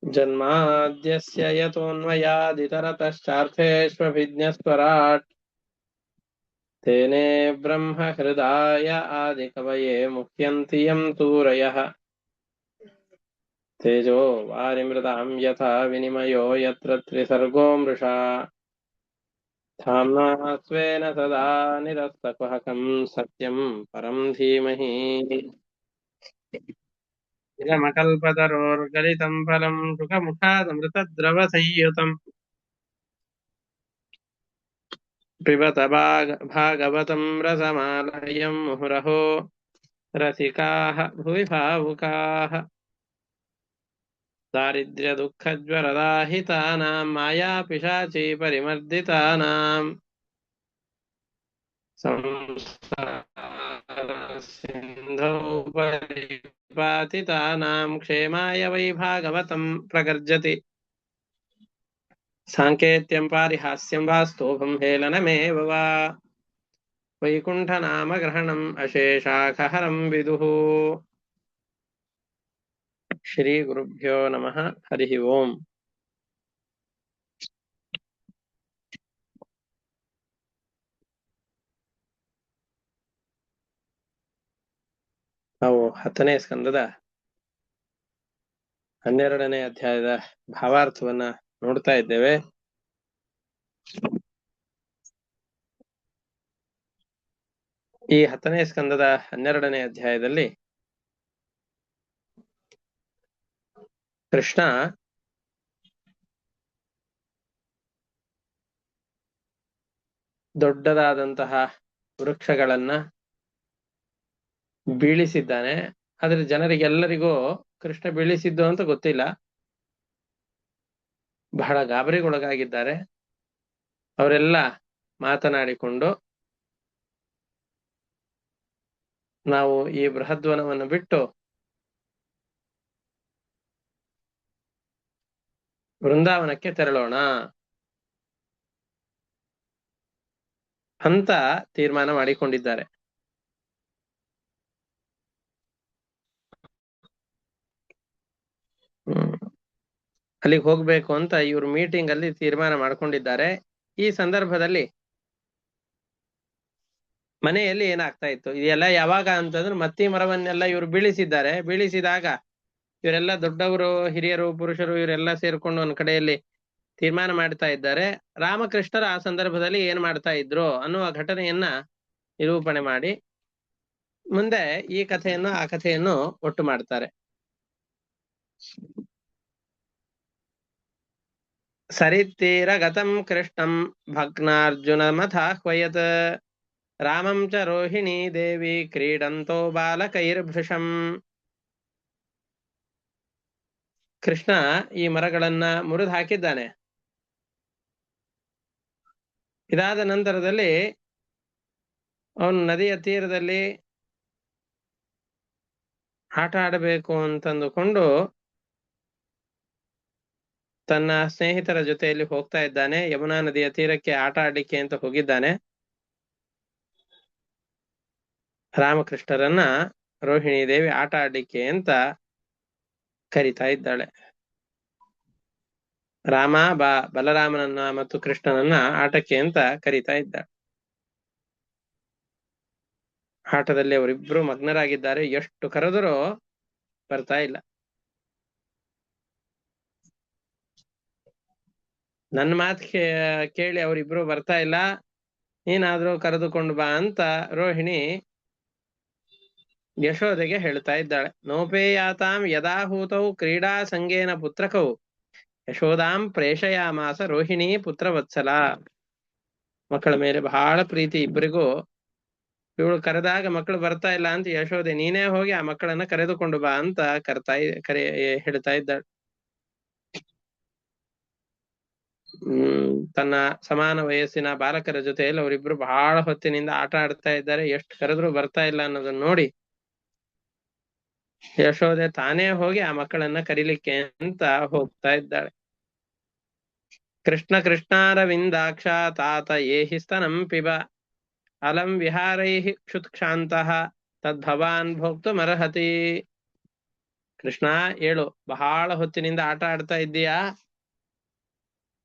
जन्माद्यस्य यतोऽन्वयादितरतश्चार्थेष्वभिज्ञस्वराट् तेने ब्रह्महृदाय आदिकवये मुह्यन्ति यं सूरयः तेजो वारिमृतां यथा विनिमयो यत्र त्रिसर्गो मृषा धाम्ना स्वेन सदा निरस्तकुहकं सत्यं परं धीमहि इदमकल्पतरोर्गलितं फलं शुकमुखादमृतद्रवसंयुतम् पिबत भागवतं रसमालयं मुहुरहो रसिकाः भुवि भावुकाः दारिद्र्यदुःखज्वरदाहितानां मायापिशाची परिमर्दितानां संसारसिन्धौ परिपातितानां क्षेमाय वै भागवतं प्रगर्जति साङ्केत्यं पारिहास्यं वास्तोभं हेलनमेव वा वैकुण्ठनामग्रहणम् अशेषाखहरं विदुः श्रीगुरुभ्यो नमः हरिः ओम् ನಾವು 10ನೇ ಸ್ಕಂದದ 12ನೇ ಅಧ್ಯಾಯದ ಭಾವಾರ್ಥವನ್ನ ನೋಡ್ತಾ ಇದ್ದೇವೆ. ಈ 10ನೇ ಸ್ಕಂದದ 12ನೇ ಅಧ್ಯಾಯದಲ್ಲಿ ಕೃಷ್ಣ ದೊಡ್ಡದಾದಂತಹ ವೃಕ್ಷಗಳನ್ನ ಬೀಳಿಸಿದ್ದಾನೆ. ಆದ್ರೆ ಜನರಿಗೆಲ್ಲರಿಗೂ ಕೃಷ್ಣ ಬೀಳಿಸಿದ್ದು ಅಂತ ಗೊತ್ತಿಲ್ಲ. ಬಹಳ ಗಾಬರಿಗೊಳಗಾಗಿದ್ದಾರೆ. ಅವರೆಲ್ಲ ಮಾತನಾಡಿಕೊಂಡು ನಾವು ಈ ಬೃಹದ್ವನವನ್ನು ಬಿಟ್ಟು ವೃಂದಾವನಕ್ಕೆ ತೆರಳೋಣ ಅಂತ ತೀರ್ಮಾನ ಮಾಡಿಕೊಂಡಿದ್ದಾರೆ. ಅಲ್ಲಿಗೆ ಹೋಗ್ಬೇಕು ಅಂತ ಇವ್ರು ಮೀಟಿಂಗ್ ಅಲ್ಲಿ ತೀರ್ಮಾನ ಮಾಡ್ಕೊಂಡಿದ್ದಾರೆ. ಈ ಸಂದರ್ಭದಲ್ಲಿ ಮನೆಯಲ್ಲಿ ಏನಾಗ್ತಾ ಇತ್ತು, ಇದೆಲ್ಲ ಯಾವಾಗ ಅಂತಂದ್ರೆ ಮತ್ತಿ ಮರವನ್ನೆಲ್ಲ ಇವ್ರು ಬೀಳಿಸಿದ್ದಾರೆ. ಬೀಳಿಸಿದಾಗ ಇವರೆಲ್ಲ ದೊಡ್ಡವರು, ಹಿರಿಯರು, ಪುರುಷರು ಇವರೆಲ್ಲ ಸೇರ್ಕೊಂಡು ಒಂದ್ ಕಡೆಯಲ್ಲಿ ತೀರ್ಮಾನ ಮಾಡ್ತಾ ಇದ್ದಾರೆ. ರಾಮಕೃಷ್ಣರು ಆ ಸಂದರ್ಭದಲ್ಲಿ ಏನ್ ಮಾಡ್ತಾ ಇದ್ರು ಅನ್ನುವ ಘಟನೆಯನ್ನ ನಿರೂಪಣೆ ಮಾಡಿ ಮುಂದೆ ಈ ಕಥೆಯನ್ನು ಆ ಕಥೆಯನ್ನು ಒಟ್ಟು ಮಾಡ್ತಾರೆ. ಸರಿತ್ತೀರಗತಂ ಕೃಷ್ಣಂ ಭಗ್ನಾರ್ಜುನಮಥಾಹ್ವಯತ್ ರಾಮಂ ಚ ರೋಹಿಣೀ ದೇವಿ ಕ್ರೀಡಂತೋ ಬಾಲಕೈರ್ಭೃಶಂ. ಕೃಷ್ಣ ಈ ಮರಗಳನ್ನ ಮುರಿದು ಹಾಕಿದ್ದಾನೆ. ಇದಾದ ನಂತರದಲ್ಲಿ ಅವನು ನದಿಯ ತೀರದಲ್ಲಿ ಆಟ ಆಡಬೇಕು ಅಂತಂದುಕೊಂಡು ತನ್ನ ಸ್ನೇಹಿತರ ಜೊತೆಯಲ್ಲಿ ಹೋಗ್ತಾ ಇದ್ದಾನೆ. ಯಮುನಾ ನದಿಯ ತೀರಕ್ಕೆ ಆಟ ಆಡ್ಲಿಕ್ಕೆ ಅಂತ ಹೋಗಿದ್ದಾನೆ. ರಾಮಕೃಷ್ಣರನ್ನ ರೋಹಿಣಿ ದೇವಿ ಆಟ ಆಡ್ಲಿಕ್ಕೆ ಅಂತ ಕರಿತಾ ಇದ್ದಾಳೆ. ರಾಮ ಬಾ, ಬಲರಾಮನನ್ನ ಮತ್ತು ಕೃಷ್ಣನನ್ನ ಆಟಕ್ಕೆ ಅಂತ ಕರಿತಾ ಇದ್ದಾಳೆ. ಆಟದಲ್ಲಿ ಅವರಿಬ್ರು ಮಗ್ನರಾಗಿದ್ದಾರೆ. ಎಷ್ಟು ಕರೆದರೂ ಬರ್ತಾ ಇಲ್ಲ. ನನ್ನ ಮಾತು ಕೇಳಿ ಅವರಿಬ್ರು ಬರ್ತಾ ಇಲ್ಲ, ನೀನಾದ್ರೂ ಕರೆದುಕೊಂಡು ಬಾ ಅಂತ ರೋಹಿಣಿ ಯಶೋದೆಗೆ ಹೇಳ್ತಾ ಇದ್ದಾಳೆ. ನೋಪೇಯಾತಾಂ ಯದಾಹೂತೌ ಕ್ರೀಡಾ ಸಂಗೇನ ಪುತ್ರಕೌ ಯಶೋದಾಂ ಪ್ರೇಷಯಾಮಾಸ ರೋಹಿಣಿ ಪುತ್ರವತ್ಸಲ. ಮಕ್ಕಳ ಮೇಲೆ ಬಹಳ ಪ್ರೀತಿ ಇಬ್ಬರಿಗೂ. ಇವಳು ಕರೆದಾಗ ಮಕ್ಕಳು ಬರ್ತಾ ಇಲ್ಲ ಅಂತ ಯಶೋದೆ ನೀನೇ ಹೋಗಿ ಆ ಮಕ್ಕಳನ್ನ ಕರೆದುಕೊಂಡು ಬಾ ಅಂತ ಹೇಳ್ತಾ ಇದ್ದಾಳೆ. ತನ್ನ ಸಮಾನ ವಯಸ್ಸಿನ ಬಾಲಕರ ಜೊತೆಯಲ್ಲಿ ಅವರಿಬ್ರು ಬಹಳ ಹೊತ್ತಿನಿಂದ ಆಟ ಆಡ್ತಾ ಇದ್ದಾರೆ. ಎಷ್ಟು ಕರೆದ್ರು ಬರ್ತಾ ಇಲ್ಲ ಅನ್ನೋದನ್ನ ನೋಡಿ ಯಶೋದೆ ತಾನೇ ಹೋಗಿ ಆ ಮಕ್ಕಳನ್ನ ಕರೀಲಿಕ್ಕೆ ಅಂತ ಹೋಗ್ತಾ ಇದ್ದಾಳೆ. ಕೃಷ್ಣ ಕೃಷ್ಣಾರವಿಂದಾಕ್ಷ ತಾತ ಏಹಿ ಸ್ತನಂ ಪಿಬ ಅಲಂ ವಿಹಾರೈಹಿ ಕ್ಷುತ್ಕ್ಷಾಂತಃ ತದ್ಭವಾನ್ ಭೋಕ್ತುಮರ್ಹತಿ. ಕೃಷ್ಣ ಏಳು, ಬಹಳ ಹೊತ್ತಿನಿಂದ ಆಟ ಆಡ್ತಾ ಇದ್ದೀಯಾ,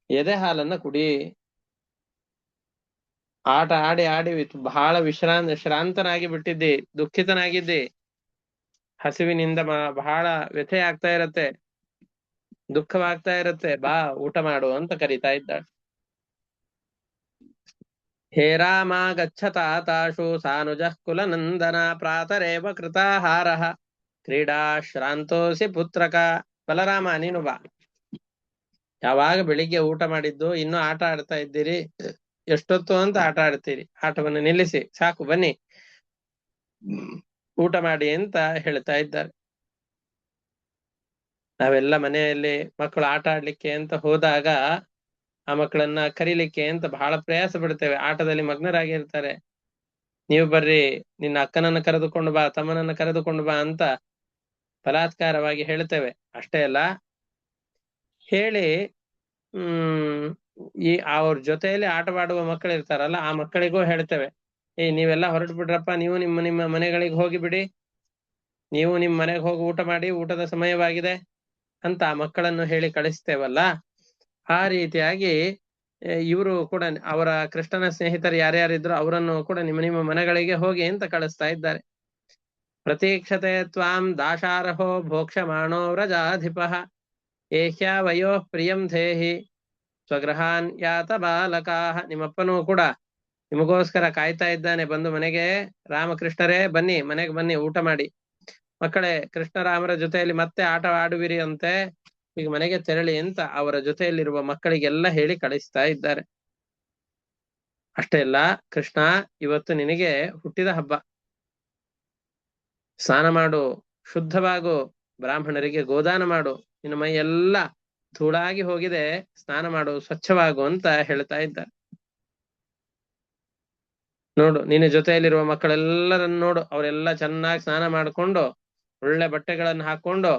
ಎದೆ ಹಾಲನ್ನ ಕುಡಿ. ಆಟ ಆಡಿ ಆಡಿ ಬಹಳ ಶ್ರಾಂತನಾಗಿ ಬಿಟ್ಟಿದ್ದಿ, ದುಃಖಿತನಾಗಿದ್ದಿ, ಹಸಿವಿನಿಂದ ಬಹಳ ವ್ಯಥೆ ಆಗ್ತಾ ಇರತ್ತೆ, ದುಃಖವಾಗ್ತಾ ಇರತ್ತೆ, ಬಾ ಊಟ ಮಾಡು ಅಂತ ಕರೀತಾ ಇದ್ದಾಳೆ. ಹೇ ರಾಮ ಗಚ್ಚತ ತಾಶು ಸಾನುಜಃ ಕುಲನಂದನ ಪ್ರಾತರೇವ ಕೃತಾಹಾರಃ ಕ್ರೀಡಾ ಶ್ರಾಂತೋಸಿ ಪುತ್ರಕ. ಬಲರಾಮ ನೀನು ಬಾ, ಯಾವಾಗ ಬೆಳಿಗ್ಗೆ ಊಟ ಮಾಡಿದ್ದು, ಇನ್ನೂ ಆಟ ಆಡ್ತಾ ಇದ್ದೀರಿ, ಎಷ್ಟೊತ್ತು ಅಂತ ಆಟ ಆಡ್ತೀರಿ, ಆಟವನ್ನು ನಿಲ್ಲಿಸಿ ಸಾಕು, ಬನ್ನಿ ಊಟ ಮಾಡಿ ಅಂತ ಹೇಳ್ತಾ ಇದ್ದಾರೆ. ನಾವೆಲ್ಲ ಮನೆಯಲ್ಲಿ ಮಕ್ಕಳು ಆಟ ಆಡ್ಲಿಕ್ಕೆ ಅಂತ ಹೋದಾಗ ಆ ಮಕ್ಕಳನ್ನ ಕರೀಲಿಕ್ಕೆ ಅಂತ ಬಹಳ ಪ್ರಯಾಸ ಪಡ್ತೇವೆ, ಆಟದಲ್ಲಿ ಮಗ್ನರಾಗಿರ್ತಾರೆ. ನೀವು ಬರ್ರಿ, ನಿನ್ನ ಅಕ್ಕನನ್ನ ಕರೆದುಕೊಂಡು ಬಾ, ತಮ್ಮನನ್ನ ಕರೆದುಕೊಂಡು ಬಾ ಅಂತ ಬಲಾತ್ಕಾರವಾಗಿ ಹೇಳ್ತೇವೆ. ಅಷ್ಟೇ ಅಲ್ಲ, ಹೇಳಿ ಅವ್ರ ಜೊತೆಯಲ್ಲಿ ಆಟವಾಡುವ ಮಕ್ಕಳು ಇರ್ತಾರಲ್ಲ, ಆ ಮಕ್ಕಳಿಗೂ ಹೇಳ್ತೇವೆ, ನೀವೆಲ್ಲ ಹೊರಟು ಬಿಡ್ರಪ್ಪ, ನೀವು ನಿಮ್ಮ ನಿಮ್ಮ ಮನೆಗಳಿಗೆ ಹೋಗಿ ಬಿಡಿ, ನೀವು ನಿಮ್ ಮನೆಗೆ ಹೋಗಿ ಊಟ ಮಾಡಿ, ಊಟದ ಸಮಯವಾಗಿದೆ ಅಂತ ಆ ಮಕ್ಕಳನ್ನು ಹೇಳಿ ಕಳಿಸ್ತೇವಲ್ಲ. ಆ ರೀತಿಯಾಗಿ ಇವರು ಕೂಡ ಅವರ ಕೃಷ್ಣನ ಸ್ನೇಹಿತರು ಯಾರ್ಯಾರಿದ್ರು ಅವರನ್ನು ಕೂಡ ನಿಮ್ಮ ನಿಮ್ಮ ಮನೆಗಳಿಗೆ ಹೋಗಿ ಅಂತ ಕಳಿಸ್ತಾ ಇದ್ದಾರೆ. ಪ್ರತೀಕ್ಷತೆ ತ್ವಾಂ ದಾಶಾರ್ಹೋ ಭೋಕ್ಷಮಾಣೋ ವ್ರಜಾಧಿಪಃ ಏಹ್ಯ ವಯೋ ಪ್ರಿಯಂ ಧೇಹಿ ಸ್ವಗೃಹಾನ್ ಯಾತ ಬಾಲಕಾಹ. ನಿಮ್ಮಪ್ಪನೂ ಕೂಡ ನಿಮಗೋಸ್ಕರ ಕಾಯ್ತಾ ಇದ್ದಾನೆ, ಬಂದು ಮನೆಗೆ. ರಾಮಕೃಷ್ಣರೇ ಬನ್ನಿ, ಮನೆಗೆ ಬನ್ನಿ, ಊಟ ಮಾಡಿ. ಮಕ್ಕಳೇ, ಕೃಷ್ಣರಾಮರ ಜೊತೆಯಲ್ಲಿ ಮತ್ತೆ ಆಟ ಆಡುವಿರಿ ಅಂತೆ, ಈಗ ಮನೆಗೆ ತೆರಳಿ ಅಂತ ಅವರ ಜೊತೆಯಲ್ಲಿರುವ ಮಕ್ಕಳಿಗೆಲ್ಲ ಹೇಳಿ ಕಳಿಸ್ತಾ ಇದ್ದಾರೆ. ಅಷ್ಟೇ ಅಲ್ಲ, ಕೃಷ್ಣ ಇವತ್ತು ನಿನಗೆ ಹುಟ್ಟಿದ ಹಬ್ಬ, ಸ್ನಾನ ಮಾಡು, ಶುದ್ಧವಾಗು, ಬ್ರಾಹ್ಮಣರಿಗೆ ಗೋದಾನ ಮಾಡು, ನಿನ್ನ ಮೈ ಎಲ್ಲ ಧೂಳಾಗಿ ಹೋಗಿದೆ, ಸ್ನಾನ ಮಾಡು, ಸ್ವಚ್ಛವಾಗು ಅಂತ ಹೇಳ್ತಾ ಇದ್ದಾರೆ. ನೋಡು, ನಿನ್ನ ಜೊತೆಯಲ್ಲಿರುವ ಮಕ್ಕಳೆಲ್ಲರನ್ನು ನೋಡು, ಅವರೆಲ್ಲ ಚೆನ್ನಾಗಿ ಸ್ನಾನ ಮಾಡಿಕೊಂಡು ಒಳ್ಳೆ ಬಟ್ಟೆಗಳನ್ನು ಹಾಕೊಂಡು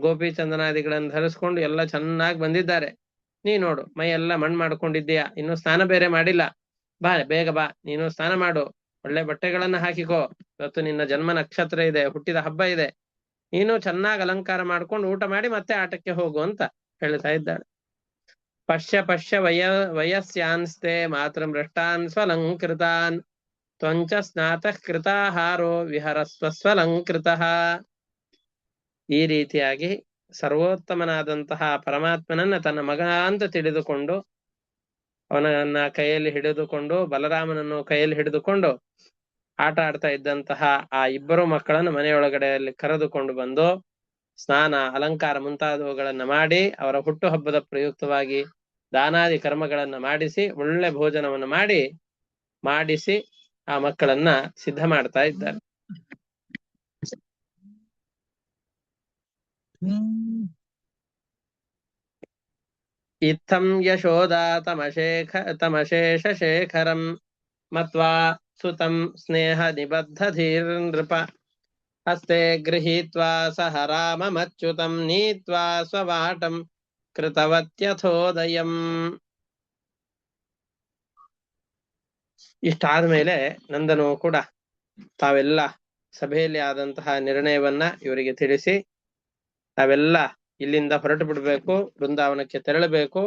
ಗೋಪಿ ಚಂದನಾದಿಗಳನ್ನು ಧರಿಸ್ಕೊಂಡು ಎಲ್ಲ ಚೆನ್ನಾಗಿ ಬಂದಿದ್ದಾರೆ. ನೀ ನೋಡು, ಮೈ ಎಲ್ಲ ಮಣ್ಣು ಮಾಡ್ಕೊಂಡಿದ್ದೀಯಾ, ಇನ್ನು ಸ್ನಾನ ಬೇರೆ ಮಾಡಿಲ್ಲ. ಬಾ, ಬೇಗ ಬಾ, ನೀನು ಸ್ನಾನ ಮಾಡು, ಒಳ್ಳೆ ಬಟ್ಟೆಗಳನ್ನ ಹಾಕಿಕೋ, ಇವತ್ತು ನಿನ್ನ ಜನ್ಮ ನಕ್ಷತ್ರ ಇದೆ, ಹುಟ್ಟಿದ ಹಬ್ಬ ಇದೆ, ನೀನು ಚೆನ್ನಾಗಿ ಅಲಂಕಾರ ಮಾಡ್ಕೊಂಡು ಊಟ ಮಾಡಿ ಮತ್ತೆ ಆಟಕ್ಕೆ ಹೋಗು ಅಂತ ಹೇಳ್ತಾ ಇದ್ದಾಳೆ. ಪಶ್ಯ ಪಶ್ಯ ವಯಸ್ಯಾನ್ಸ್ತೆ ಮಾತೃಮೃಷ್ಟಾನ್ ಸ್ವಲಂಕೃತಾನ್ ತ್ವಂಚ ಸ್ನಾತಃ ಕೃತಾಹಾರೋ ವಿಹರಸ್ವಸ್ವಲಂಕೃತಃ. ಈ ರೀತಿಯಾಗಿ ಸರ್ವೋತ್ತಮನಾದಂತಹ ಪರಮಾತ್ಮನನ್ನ ತನ್ನ ಮಗ ಅಂತ ತಿಳಿದುಕೊಂಡು, ಅವನನ್ನ ಕೈಯಲ್ಲಿ ಹಿಡಿದುಕೊಂಡು, ಬಲರಾಮನನ್ನು ಕೈಯಲ್ಲಿ ಹಿಡಿದುಕೊಂಡು ಆಟ ಆಡ್ತಾ ಇದ್ದಂತಹ ಆ ಇಬ್ಬರು ಮಕ್ಕಳನ್ನು ಮನೆಯೊಳಗಡೆಯಲ್ಲಿ ಕರೆದುಕೊಂಡು ಬಂದು ಸ್ನಾನ ಅಲಂಕಾರ ಮುಂತಾದವುಗಳನ್ನ ಮಾಡಿ, ಅವರ ಹುಟ್ಟುಹಬ್ಬದ ಪ್ರಯುಕ್ತವಾಗಿ ದಾನಾದಿ ಕರ್ಮಗಳನ್ನ ಮಾಡಿಸಿ, ಒಳ್ಳೆ ಭೋಜನವನ್ನು ಮಾಡಿಸಿ ಆ ಮಕ್ಕಳನ್ನ ಸಿದ್ಧ ಮಾಡ್ತಾ ಇದ್ದಾರೆ. ಇತ್ತಂ ಯಶೋದಾ ತಮಶೇಷ ಶೇಖರಂ ಮತ್ವಾ ಸುತಂ ಸ್ನೇಹ ನಿಬದ್ಧ ಧೀರ್ ನೃಪ ಹಸ್ತೆ ಗೃಹೀತ್ವಾ ಸಹ ರಾಮಮಚ್ಯುತಂ ನೀತ್ವಾ ಸ್ವವಾಟಂ ಕೃತವತ್ಯಥೋದಯಂ. ಇಷ್ಟಾದ್ಮೇಲೆ ನಂದನು ಕೂಡ ತಾವೆಲ್ಲ ಸಭೆಯಲ್ಲಿ ಆದಂತಹ ನಿರ್ಣಯವನ್ನ ಇವರಿಗೆ ತಿಳಿಸಿ, ತಾವೆಲ್ಲ ಇಲ್ಲಿಂದ ಹೊರಟು ಬಿಡ್ಬೇಕು, ಬೃಂದಾವನಕ್ಕೆ ತೆರಳಬೇಕು,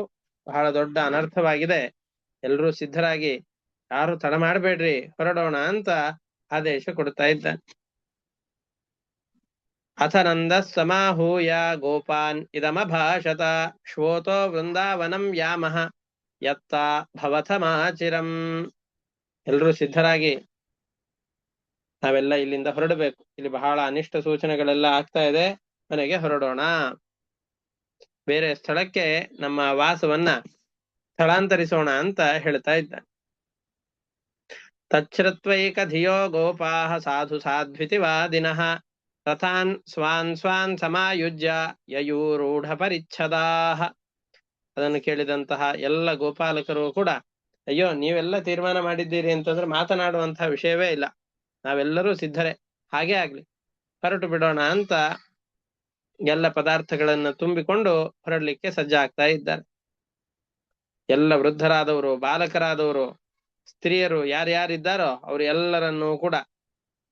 ಬಹಳ ದೊಡ್ಡ ಅನರ್ಥವಾಗಿದೆ, ಎಲ್ರೂ ಸಿದ್ಧರಾಗಿ, ಯಾರು ತಡ ಮಾಡಬೇಡ್ರಿ, ಹೊರಡೋಣ ಅಂತ ಆದೇಶ ಕೊಡ್ತಾ ಇದ್ದಾನೆ. ಅಥ ನಂದ ಸಮಾಹೂಯ ಗೋಪಾನ್ ಇದಮಭಾಷತ ಶ್ವೋತೋ ವೃಂದಾವನಂ ಯಾಮಃ ಯತ್ತ ಭವಥಮಾಚಿರಂ. ಎಲ್ರೂ ಸಿದ್ಧರಾಗಿ ನಾವೆಲ್ಲ ಇಲ್ಲಿಂದ ಹೊರಡಬೇಕು, ಇಲ್ಲಿ ಬಹಳ ಅನಿಷ್ಟ ಸೂಚನೆಗಳೆಲ್ಲ ಆಗ್ತಾ ಇದೆ, ಮನೆಗೆ ಹೊರಡೋಣ, ಬೇರೆ ಸ್ಥಳಕ್ಕೆ ನಮ್ಮ ವಾಸವನ್ನ ಸ್ಥಳಾಂತರಿಸೋಣ ಅಂತ ಹೇಳ್ತಾ ಇದ್ದ. ತಚ್ಛ್ರತ್ವೈಕ ಧಿಯೋ ಗೋಪಾಹ ಸಾಧು ಸಾಧ್ವಿತಿ ವಾದಿನಃ ರಥಾನ್ ಸ್ವಾನ್ ಸ್ವಾನ್ ಸಮಾಯುಜ್ಯ ಯಯೂರೂಢ ಪರಿಚ್ಛದಾಹ. ಅದನ್ನು ಕೇಳಿದಂತಹ ಎಲ್ಲ ಗೋಪಾಲಕರು ಕೂಡ, ಅಯ್ಯೋ, ನೀವೆಲ್ಲ ತೀರ್ಮಾನ ಮಾಡಿದ್ದೀರಿ ಅಂತಂದ್ರೆ ಮಾತನಾಡುವಂತಹ ವಿಷಯವೇ ಇಲ್ಲ, ನಾವೆಲ್ಲರೂ ಸಿದ್ಧರೇ, ಹಾಗೇ ಆಗ್ಲಿ, ಹೊರಟು ಬಿಡೋಣ ಅಂತ ಎಲ್ಲ ಪದಾರ್ಥಗಳನ್ನ ತುಂಬಿಕೊಂಡು ಹೊರಡ್ಲಿಕ್ಕೆ ಸಜ್ಜಾಗ್ತಾ ಇದ್ದಾರೆ. ಎಲ್ಲ ವೃದ್ಧರಾದವರು, ಬಾಲಕರಾದವರು, ಸ್ತ್ರೀಯರು ಯಾರ್ಯಾರಿದ್ದಾರೋ ಅವರು ಎಲ್ಲರನ್ನೂ ಕೂಡ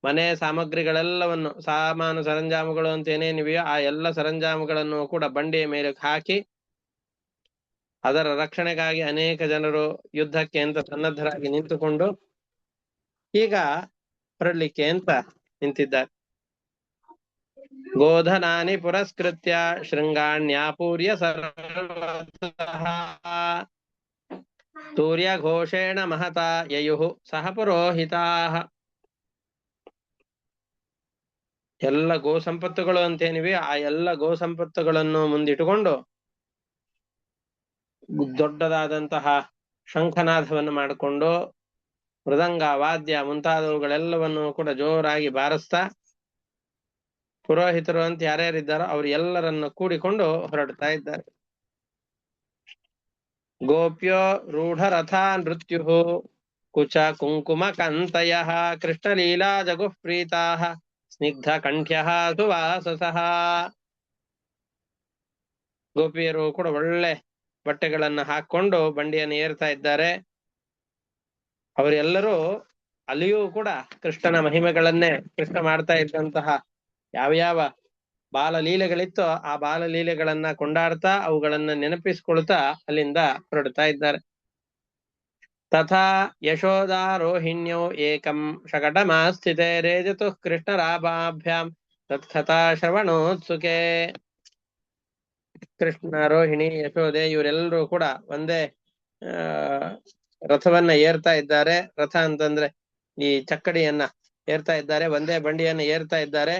ಮನೆ ಸಾಮಗ್ರಿಗಳೆಲ್ಲವನ್ನು ಸಾಮಾನು ಸರಂಜಾಮುಗಳು ಅಂತ ಏನೇನಿವೆಯೋ ಆ ಎಲ್ಲ ಸರಂಜಾಮುಗಳನ್ನು ಕೂಡ ಬಂಡಿಯ ಮೇಲೆ ಹಾಕಿ ಅದರ ರಕ್ಷಣೆಗಾಗಿ ಅನೇಕ ಜನರು ಯುದ್ಧಕ್ಕೆ ಅಂತ ಸನ್ನದ್ಧರಾಗಿ ನಿಂತುಕೊಂಡು ಈಗ ಹೊರಡ್ಲಿಕ್ಕೆ ಅಂತ ನಿಂತಿದ್ದಾರೆ. ಗೋಧನಾನಿ ಪುರಸ್ಕೃತ್ಯ ಶೃಂಗಾಣ್ಯಾಪೂರ್ಯ ಸರ್ವತಃ ಸೂರ್ಯ ಘೋಷೇಣ ಮಹತಾ ಯಯುಃ ಸಹ ಪುರೋಹಿತಾಃ. ಎಲ್ಲ ಗೋ ಸಂಪತ್ತುಗಳು ಅಂತೇನಿವೆ ಆ ಎಲ್ಲ ಗೋ ಸಂಪತ್ತುಗಳನ್ನು ಮುಂದಿಟ್ಟುಕೊಂಡು ದೊಡ್ಡದಾದಂತಹ ಶಂಖನಾದವನ್ನು ಮಾಡಿಕೊಂಡು ಮೃದಂಗ ವಾದ್ಯ ಮುಂತಾದವುಗಳೆಲ್ಲವನ್ನು ಕೂಡ ಜೋರಾಗಿ ಬಾರಿಸ್ತಾ ಪುರೋಹಿತರು ಅಂತ ಯಾರ್ಯಾರಿದ್ದಾರೋ ಅವ್ರು ಎಲ್ಲರನ್ನು ಕೂಡಿಕೊಂಡು ಹೊರಡ್ತಾ ಇದ್ದಾರೆ. ಗೋಪ್ಯೋ ರೂಢರಥಾ ನೃತ್ಯು ಕುಚ ಕುಂಕುಮ ಕಂತಯ ಕೃಷ್ಣಲೀಲಾ ಜಗುಃ ಪ್ರೀತಾ ಸ್ನಿಗ್ಧ ಕಂಠ್ಯ ಸುವಾಸಸಃ. ಗೋಪಿಯರು ಕೂಡ ಒಳ್ಳೆ ಬಟ್ಟೆಗಳನ್ನ ಹಾಕೊಂಡು ಬಂಡಿಯನ್ನು ಏರ್ತಾ ಇದ್ದಾರೆ. ಅವರೆಲ್ಲರೂ ಅಲ್ಲಿಯೂ ಕೂಡ ಕೃಷ್ಣನ ಮಹಿಮೆಗಳನ್ನೇ ಕೃಷ್ಣ ಮಾಡ್ತಾ ಇದ್ದಂತಹ ಯಾವ್ಯಾವ ಬಾಲಲೀಲೆಗಳಿತ್ತೋ ಆ ಬಾಲಲೀಲೆಗಳನ್ನ ಕೊಂಡಾಡ್ತಾ ಅವುಗಳನ್ನ ನೆನಪಿಸ್ಕೊಳ್ತಾ ಅಲ್ಲಿಂದ ಹೊರಡ್ತಾ ಇದ್ದಾರೆ. ತಥಾ ಯಶೋದಾರೋಹಿಣ್ಯೋ ಏಕಂ ಶಕಟಮಾಸ್ಥಿತೆ ರೇಜತು ಕೃಷ್ಣರಾಭಾಭ್ಯಾಂ ತತ್ಕಥಾ ಶ್ರವಣೋತ್ಸುಕೆ. ಕೃಷ್ಣ, ರೋಹಿಣಿ, ಯಶೋದೆ ಇವರೆಲ್ಲರೂ ಕೂಡ ಒಂದೇ ರಥವನ್ನ ಏರ್ತಾ ಇದ್ದಾರೆ. ರಥ ಅಂತಂದ್ರೆ ಈ ಚಕ್ಕಡಿಯನ್ನ ಏರ್ತಾ ಇದ್ದಾರೆ, ಒಂದೇ ಬಂಡಿಯನ್ನ ಏರ್ತಾ ಇದ್ದಾರೆ.